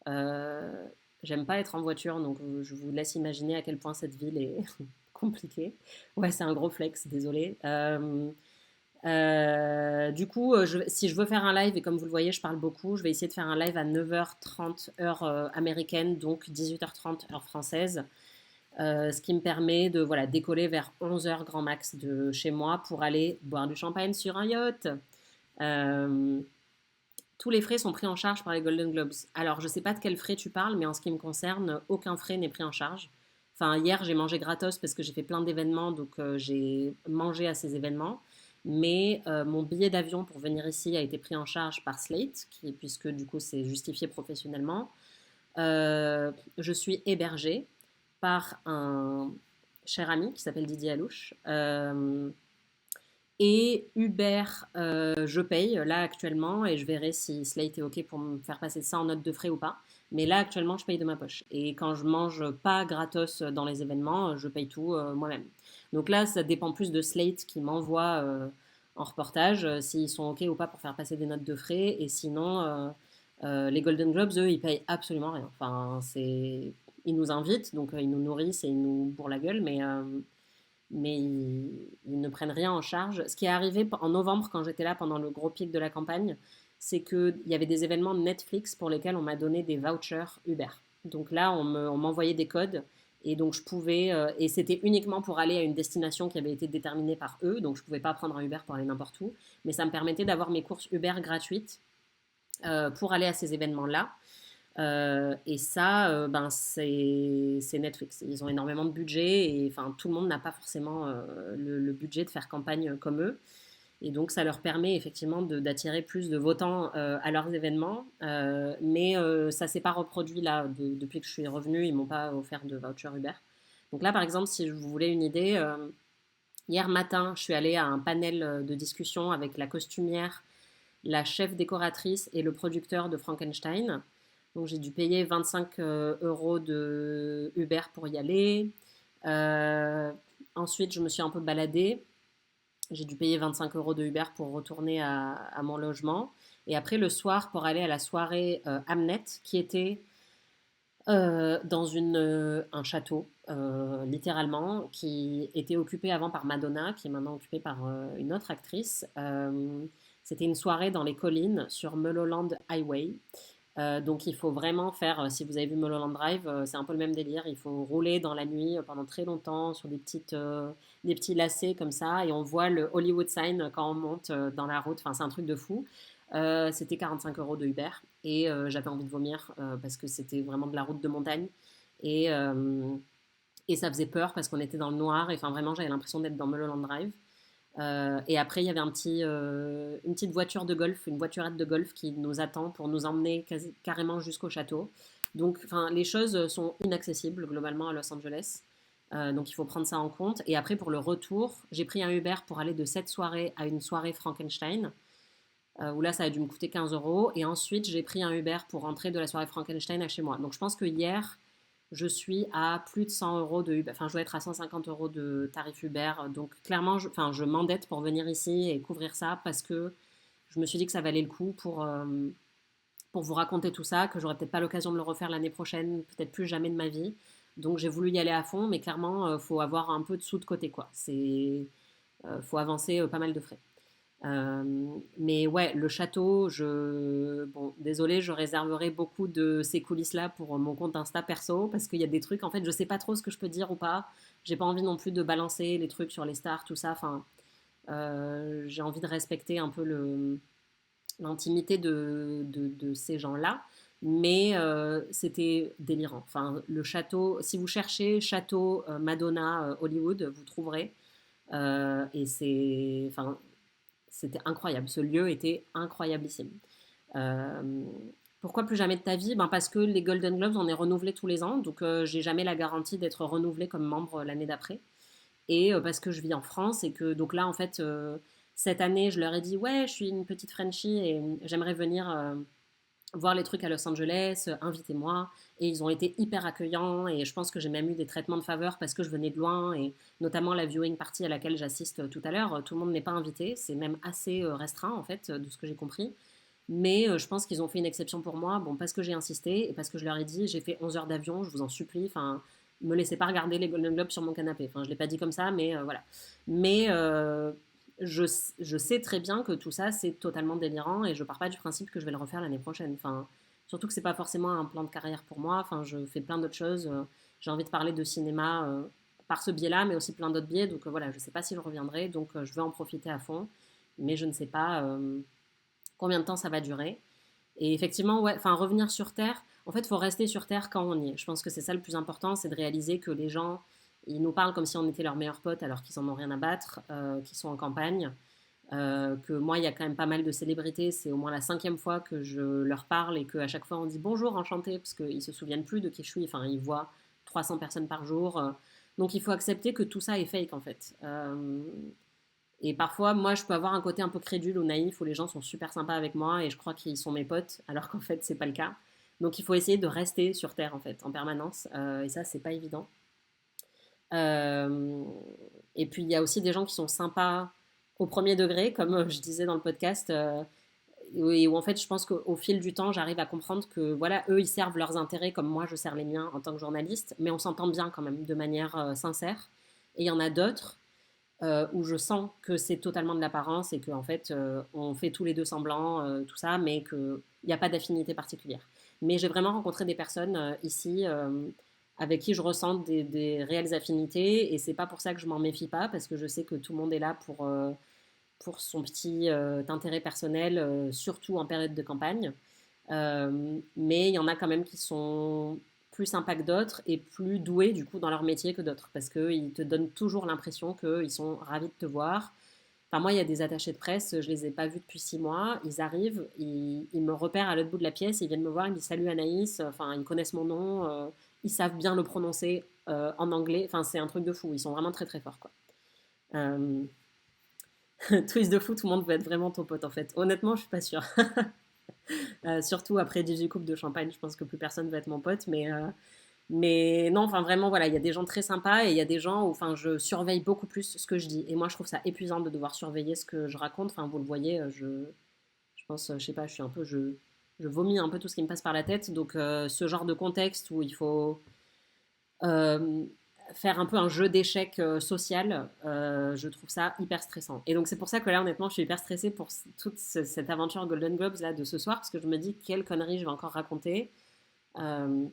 euh, j'aime pas être en voiture, donc je vous laisse imaginer à quel point cette ville est compliquée. Ouais, c'est un gros flex, désolé. Du coup, si je veux faire un live, et comme vous le voyez, je parle beaucoup, je vais essayer de faire un live à 9h30 heure américaine, donc 18h30 heure française. Ce qui me permet de voilà, décoller vers 11h grand max de chez moi pour aller boire du champagne sur un yacht. Euh, Tous les frais sont pris en charge par les Golden Globes. Alors, je ne sais pas de quels frais tu parles, mais en ce qui me concerne, aucun frais n'est pris en charge. Enfin, hier, j'ai mangé gratos parce que j'ai fait plein d'événements, donc j'ai mangé à ces événements. Mais mon billet d'avion pour venir ici a été pris en charge par Slate, puisque du coup c'est justifié professionnellement. Je suis hébergée par un cher ami qui s'appelle Didier Alouche. Et Uber, je paye là actuellement et je verrai si Slate est OK pour me faire passer ça en note de frais ou pas. Mais là actuellement, je paye de ma poche. Et quand je mange pas gratos dans les événements, je paye tout moi-même. Donc là, ça dépend plus de Slate qui m'envoie en reportage s'ils sont OK ou pas pour faire passer des notes de frais. Et sinon, les Golden Globes, eux, ils payent absolument rien. Enfin, ils nous invitent, donc ils nous nourrissent et ils nous bourrent la gueule, mais ils ne prennent rien en charge. Ce qui est arrivé en novembre, quand j'étais là pendant le gros pic de la campagne, c'est qu'il y avait des événements de Netflix pour lesquels on m'a donné des vouchers Uber. Donc là, on m'envoyait des codes et donc je pouvais, et c'était uniquement pour aller à une destination qui avait été déterminée par eux, donc je ne pouvais pas prendre un Uber pour aller n'importe où, mais ça me permettait d'avoir mes courses Uber gratuites pour aller à ces événements-là. Et ça, ben c'est Netflix. Ils ont énormément de budget et enfin tout le monde n'a pas forcément le budget de faire campagne comme eux. Et donc ça leur permet effectivement d'attirer plus de votants à leurs événements. Mais ça s'est pas reproduit là depuis que je suis revenue. Ils m'ont pas offert de voucher Uber. Donc là par exemple, si vous voulez une idée, hier matin, je suis allée à un panel de discussion avec la costumière, la chef décoratrice et le producteur de Frankenstein. Donc j'ai dû payer 25 euros de Uber pour y aller. Euh, Ensuite, je me suis un peu baladée. J'ai dû payer 25 euros de Uber pour retourner à mon logement. Et après, le soir, pour aller à la soirée Hamnet, qui était dans un château, littéralement, qui était occupé avant par Madonna, qui est maintenant occupé par une autre actrice. C'était une soirée dans les collines sur Mulholland Highway. Donc il faut vraiment faire, si vous avez vu Mulholland Drive, c'est un peu le même délire. Il faut rouler dans la nuit pendant très longtemps sur des petits lacets comme ça, et on voit le Hollywood sign quand on monte dans la route. Enfin, c'est un truc de fou. C'était 45 euros de Uber et j'avais envie de vomir parce que c'était vraiment de la route de montagne et, euh, et ça faisait peur parce qu'on était dans le noir et enfin vraiment j'avais l'impression d'être dans Mulholland Drive. Et après, il y avait une petite voiture de golf, une voiturette de golf qui nous attend pour nous emmener carrément jusqu'au château. Donc, enfin, les choses sont inaccessibles globalement à Los Angeles. Donc, il faut prendre ça en compte. Et après, pour le retour, j'ai pris un Uber pour aller de cette soirée à une soirée Frankenstein, où là, ça a dû me coûter 15 euros. Et ensuite, j'ai pris un Uber pour rentrer de la soirée Frankenstein à chez moi. Donc, je pense que hier, je suis à plus de 100 euros de Uber. Enfin, je dois être à 150 euros de tarif Uber. Donc, clairement, je m'endette pour venir ici et couvrir ça parce que je me suis dit que ça valait le coup pour vous raconter tout ça, que j'aurais peut-être pas l'occasion de le refaire l'année prochaine, peut-être plus jamais de ma vie. Donc, j'ai voulu y aller à fond, mais clairement, faut avoir un peu de sous de côté, quoi. Faut avancer pas mal de frais. Mais ouais, le château, bon, désolé, je réserverai beaucoup de ces coulisses-là pour mon compte Insta perso parce qu'il y a des trucs, en fait, je sais pas trop ce que je peux dire ou pas. J'ai pas envie non plus de balancer les trucs sur les stars, tout ça. Enfin, j'ai envie de respecter un peu l'intimité de ces gens-là. Mais c'était délirant. Enfin, le château, si vous cherchez château Madonna Hollywood, vous trouverez. Et enfin, c'était incroyable. Ce lieu était incroyablissime. Euh, Pourquoi plus jamais de ta vie? Ben parce que les Golden Globes, on est renouvelé tous les ans, donc j'ai jamais la garantie d'être renouvelé comme membre l'année d'après. Et parce que je vis en France et que donc là, en fait, cette année, je leur ai dit ouais, je suis une petite Frenchie et j'aimerais venir voir les trucs à Los Angeles, invitez-moi. Et ils ont été hyper accueillants et je pense que j'ai même eu des traitements de faveur parce que je venais de loin et notamment la viewing party à laquelle j'assiste tout à l'heure, tout le monde n'est pas invité, c'est même assez restreint en fait de ce que j'ai compris. Mais je pense qu'ils ont fait une exception pour moi, bon parce que j'ai insisté et parce que je leur ai dit j'ai fait 11 heures d'avion, je vous en supplie, enfin me laissez pas regarder les Golden Globes sur mon canapé. Enfin je l'ai pas dit comme ça, mais voilà. Mais je, je sais très bien que tout ça, c'est totalement délirant et je pars pas du principe que je vais le refaire l'année prochaine. Enfin, surtout que c'est pas forcément un plan de carrière pour moi. Enfin, je fais plein d'autres choses. J'ai envie de parler de cinéma par ce biais-là, mais aussi plein d'autres biais. Donc voilà, je sais pas si je reviendrai. Donc je vais en profiter à fond, mais je ne sais pas combien de temps ça va durer. Et effectivement, ouais, enfin revenir sur Terre. En fait, il faut rester sur Terre quand on y est. Je pense que c'est ça le plus important, c'est de réaliser que les gens, ils nous parlent comme si on était leurs meilleurs potes alors qu'ils en ont rien à battre, qu'ils sont en campagne. que moi, il y a quand même pas mal de célébrités. C'est au moins la 5e fois que je leur parle et qu'à chaque fois on dit bonjour, enchanté, parce qu'ils se souviennent plus de qui je suis. Enfin, ils voient 300 personnes par jour. Donc il faut accepter que tout ça est fake en fait. Et parfois, moi, je peux avoir un côté un peu crédule ou naïf où les gens sont super sympas avec moi et je crois qu'ils sont mes potes, alors qu'en fait, c'est pas le cas. Donc il faut essayer de rester sur Terre en fait, en permanence. Et ça, c'est pas évident. Euh, et puis, il y a aussi des gens qui sont sympas au premier degré, comme je disais dans le podcast, et où en fait, je pense qu'au fil du temps, j'arrive à comprendre que voilà, eux, ils servent leurs intérêts comme moi, je sers les miens en tant que journaliste, mais on s'entend bien quand même, de manière sincère. Et il y en a d'autres où je sens que c'est totalement de l'apparence et qu'en fait, on fait tous les deux semblant, tout ça, mais qu'il n'y a pas d'affinité particulière. Mais j'ai vraiment rencontré des personnes ici avec qui je ressens des réelles affinités et c'est pas pour ça que je m'en méfie pas parce que je sais que tout le monde est là pour son petit intérêt personnel, surtout en période de campagne. Mais il y en a quand même qui sont plus sympas que d'autres et plus doués du coup dans leur métier que d'autres parce qu'ils te donnent toujours l'impression qu'ils sont ravis de te voir. Enfin, moi, il y a des attachés de presse, je les ai pas vus depuis 6 mois. Ils arrivent, ils me repèrent à l'autre bout de la pièce, ils viennent me voir, ils me disent salut Anaïs. Enfin, ils connaissent mon nom, ils savent bien le prononcer en anglais. Enfin, c'est un truc de fou. Ils sont vraiment très très forts, quoi. Euh... Twist de fou, tout le monde veut être vraiment ton pote en fait. Honnêtement, je suis pas sûre. Surtout après 18 coupes de champagne, je pense que plus personne va être mon pote. Mais non, enfin vraiment, voilà, il y a des gens très sympas et il y a des gens où enfin, je surveille beaucoup plus ce que je dis. Et moi, je trouve ça épuisant de devoir surveiller ce que je raconte. Enfin, vous le voyez, je pense, je sais pas, je vomis un peu tout ce qui me passe par la tête. Donc, ce genre de contexte où il faut euh, faire un peu un jeu d'échecs social, je trouve ça hyper stressant. Et donc, c'est pour ça que là, honnêtement, je suis hyper stressée pour toute cette aventure Golden Globes là de ce soir parce que je me dis quelle connerie je vais encore raconter. Euh,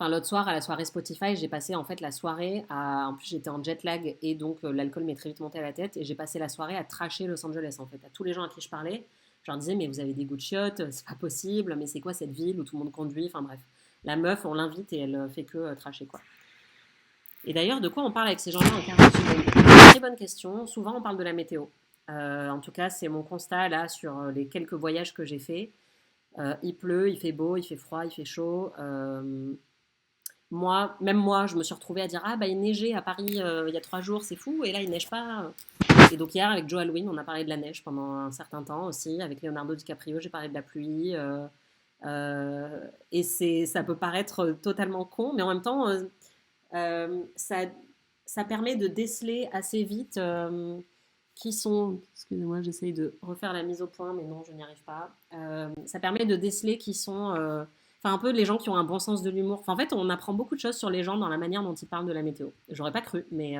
Enfin, l'autre soir, à la soirée Spotify, j'ai passé en fait la soirée à. En plus, j'étais en jet lag et donc l'alcool m'est très vite monté à la tête. Et j'ai passé la soirée à trasher Los Angeles en fait. À tous les gens à qui je parlais, je leur disais, mais vous avez des goûts de chiottes, c'est pas possible, mais c'est quoi cette ville où tout le monde conduit. Enfin bref. La meuf, on l'invite et elle fait que trasher quoi. Et d'ailleurs, de quoi on parle avec ces gens-là en 40 secondes? Très bonne question. Souvent, on parle de la météo. En tout cas, c'est mon constat là sur les quelques voyages que j'ai faits. Il pleut, il fait beau, il fait froid, il fait chaud. Moi, même moi, je me suis retrouvée à dire ah bah il neigeait à Paris il y a 3 jours, c'est fou, et là il neige pas. Et donc hier avec Joe Alwyn, on a parlé de la neige pendant un certain temps aussi. Avec Leonardo DiCaprio, j'ai parlé de la pluie. Et ça peut paraître totalement con, mais en même temps, ça permet de déceler assez vite qui sont. Excusez-moi, j'essaye de refaire la mise au point, mais non, je n'y arrive pas. Ça permet de déceler qui sont. Enfin, un peu les gens qui ont un bon sens de l'humour. Enfin, en fait, on apprend beaucoup de choses sur les gens dans la manière dont ils parlent de la météo. J'aurais pas cru, mais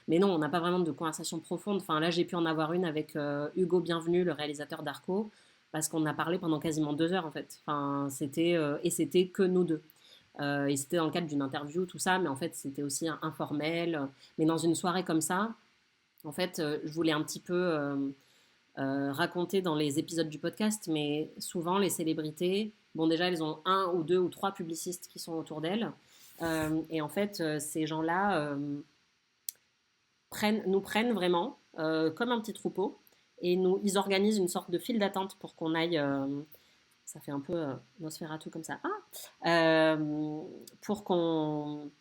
non, on n'a pas vraiment de conversation profonde. Enfin, là, j'ai pu en avoir une avec Hugo Bienvenu, le réalisateur d'Arco, parce qu'on a parlé pendant quasiment 2 heures, en fait. Enfin, et c'était que nous deux. Et c'était dans le cadre d'une interview, tout ça, mais en fait, c'était aussi informel. Mais dans une soirée comme ça, en fait, je voulais un petit peu raconter dans les épisodes du podcast, mais souvent, les célébrités, bon, déjà, elles ont un ou deux ou trois publicistes qui sont autour d'elles. Et en fait, ces gens-là nous prennent vraiment comme un petit troupeau et ils organisent une sorte de file d'attente pour qu'on aille. Ça fait un peu Nosferatu comme ça. Pour qu'on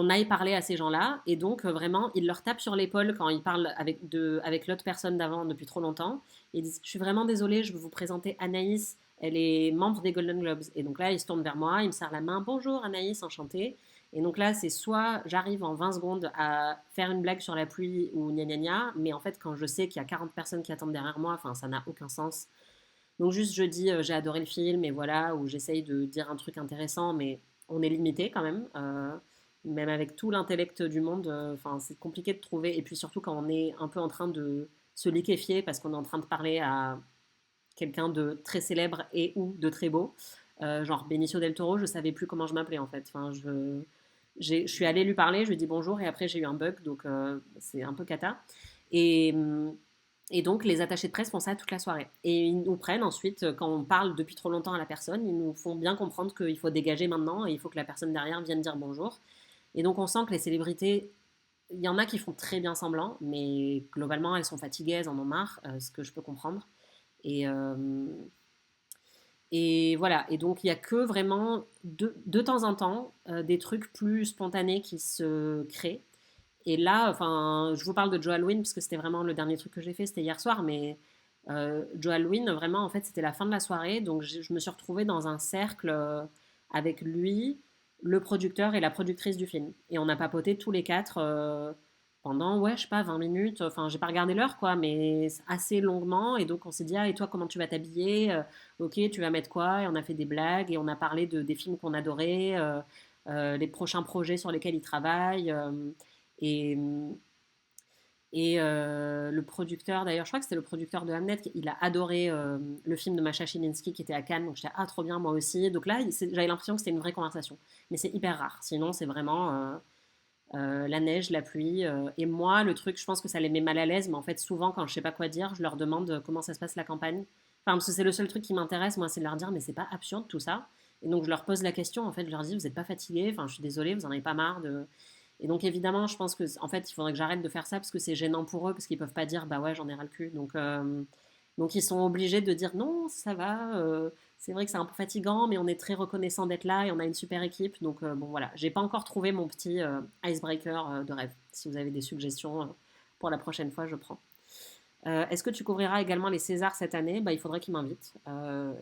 aille parler à ces gens-là. Et donc, vraiment, ils leur tapent sur l'épaule quand ils parlent avec l'autre personne d'avant depuis trop longtemps. Ils disent je suis vraiment désolée, je veux vous présenter Anaïs. Elle est membre des Golden Globes. Et donc là, ils se tournent vers moi, ils me serrent la main. Bonjour Anaïs, enchantée. Et donc là, c'est soit j'arrive en 20 secondes à faire une blague sur la pluie ou gna gna gna, mais en fait, quand je sais qu'il y a 40 personnes qui attendent derrière moi, enfin, ça n'a aucun sens. Donc juste je dis j'ai adoré le film et voilà, ou j'essaye de dire un truc intéressant, mais on est limité quand même. Même avec tout l'intellect du monde, enfin c'est compliqué de trouver. Et puis surtout quand on est un peu en train de se liquéfier parce qu'on est en train de parler à quelqu'un de très célèbre et ou de très beau, genre Benicio del Toro, je savais plus comment je m'appelais en fait. Enfin, je suis allée lui parler, je lui ai dit bonjour et après j'ai eu un bug, donc c'est un peu cata. Et, et donc, les attachés de presse font ça toute la soirée. Et ils nous prennent ensuite, quand on parle depuis trop longtemps à la personne, ils nous font bien comprendre qu'il faut dégager maintenant et il faut que la personne derrière vienne dire bonjour. Et donc, on sent que les célébrités il y en a qui font très bien semblant, mais globalement, elles sont fatiguées, elles en ont marre, ce que je peux comprendre. Et, et voilà, et donc il n'y a que vraiment de temps en temps des trucs plus spontanés qui se créent. Et là, enfin, je vous parle de Joe Halloween parce que c'était vraiment le dernier truc que j'ai fait, c'était hier soir, mais Joe Halloween, vraiment, en fait, c'était la fin de la soirée, donc je me suis retrouvée dans un cercle avec lui, le producteur et la productrice du film. Et on a papoté tous les quatre pendant, ouais, je sais pas, 20 minutes, enfin, j'ai pas regardé l'heure, quoi, mais assez longuement, et donc on s'est dit, ah, et toi, comment tu vas t'habiller? Ok, tu vas mettre quoi? Et on a fait des blagues, et on a parlé des films qu'on adorait, les prochains projets sur lesquels il travaille. Et, le producteur, d'ailleurs, je crois que c'était le producteur de Hamnet, il a adoré le film de Masha Chilinski qui était à Cannes. Donc j'étais, ah, trop bien, moi aussi. Donc là, j'avais l'impression que c'était une vraie conversation. Mais c'est hyper rare. Sinon, c'est vraiment la neige, la pluie. Et moi, le truc, je pense que ça les met mal à l'aise. Mais en fait, souvent, quand je sais pas quoi dire, je leur demande comment ça se passe la campagne. Enfin, parce que c'est le seul truc qui m'intéresse, moi, c'est de leur dire, mais c'est pas absurde tout ça. Et donc, je leur pose la question. En fait, je leur dis, vous n'êtes pas fatigués? Enfin, je suis désolée, vous en avez pas marre de. Et donc évidemment, je pense que en fait, il faudrait que j'arrête de faire ça parce que c'est gênant pour eux parce qu'ils peuvent pas dire bah ouais, j'en ai ras le cul. Donc ils sont obligés de dire non, ça va. C'est vrai que c'est un peu fatigant, mais on est très reconnaissant d'être là et on a une super équipe. Donc bon voilà, j'ai pas encore trouvé mon petit icebreaker de rêve. Si vous avez des suggestions pour la prochaine fois, je prends. Est-ce que tu couvriras également les Césars cette année? Bah, il faudrait qu'ils m'invitent.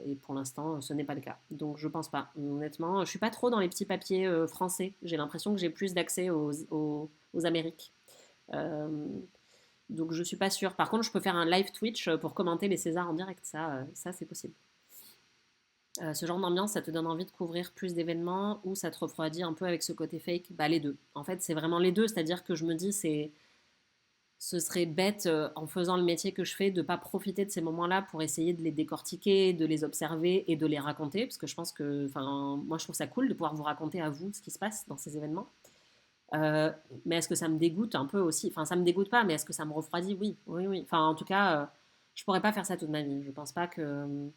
Et pour l'instant, ce n'est pas le cas. Donc, je pense pas. Honnêtement, je suis pas trop dans les petits papiers français. J'ai l'impression que j'ai plus d'accès aux Amériques. Euh, donc, je suis pas sûre. Par contre, je peux faire un live Twitch pour commenter les Césars en direct. Ça c'est possible. Ce genre d'ambiance, ça te donne envie de couvrir plus d'événements ou ça te refroidit un peu avec ce côté fake? Bah, les deux. En fait, c'est vraiment les deux. C'est-à-dire que je me dis, ce serait bête, en faisant le métier que je fais, de ne pas profiter de ces moments-là pour essayer de les décortiquer, de les observer et de les raconter. Parce que je pense que, enfin, moi, je trouve ça cool de pouvoir vous raconter à vous ce qui se passe dans ces événements. Euh, mais est-ce que ça me dégoûte un peu aussi? Enfin, ça me dégoûte pas, mais est-ce que ça me refroidit? Oui, oui, oui. Enfin, en tout cas, je pourrais pas faire ça toute ma vie. Je pense pas que.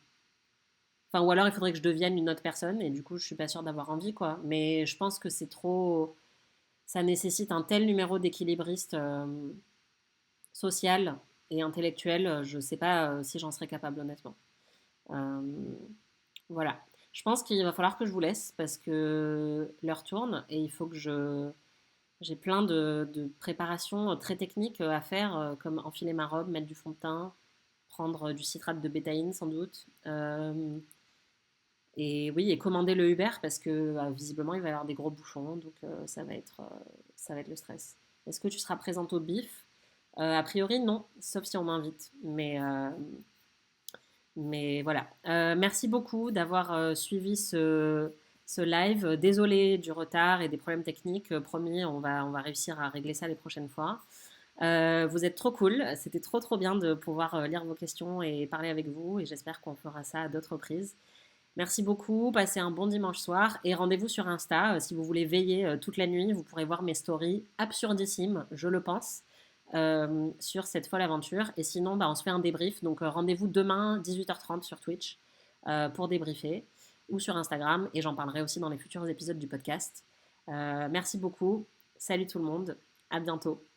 Enfin, ou alors il faudrait que je devienne une autre personne et du coup, je suis pas sûre d'avoir envie, quoi. Mais je pense que c'est trop. Ça nécessite un tel numéro d'équilibriste social et intellectuel, je ne sais pas si j'en serais capable, honnêtement. Euh, voilà. Je pense qu'il va falloir que je vous laisse parce que l'heure tourne et il faut que je. J'ai plein de préparations très techniques à faire, comme enfiler ma robe, mettre du fond de teint, prendre du citrate de bétaïne sans doute. Et oui, et commander le Uber parce que visiblement il va y avoir des gros bouchons, donc ça va être le stress. Est-ce que tu seras présente au BIF? A priori, non, sauf si on m'invite. Mais voilà. Merci beaucoup d'avoir suivi ce live. Désolée du retard et des problèmes techniques. Promis, on va réussir à régler ça les prochaines fois. Vous êtes trop cool. C'était trop trop bien de pouvoir lire vos questions et parler avec vous. Et j'espère qu'on fera ça à d'autres reprises. Merci beaucoup. Passez un bon dimanche soir et rendez-vous sur Insta. Si vous voulez veiller toute la nuit, vous pourrez voir mes stories absurdissimes, je le pense, sur cette folle aventure. Et sinon, bah, on se fait un débrief. Donc rendez-vous demain 18h30 sur Twitch pour débriefer ou sur Instagram. Et j'en parlerai aussi dans les futurs épisodes du podcast. Merci beaucoup. Salut tout le monde. À bientôt.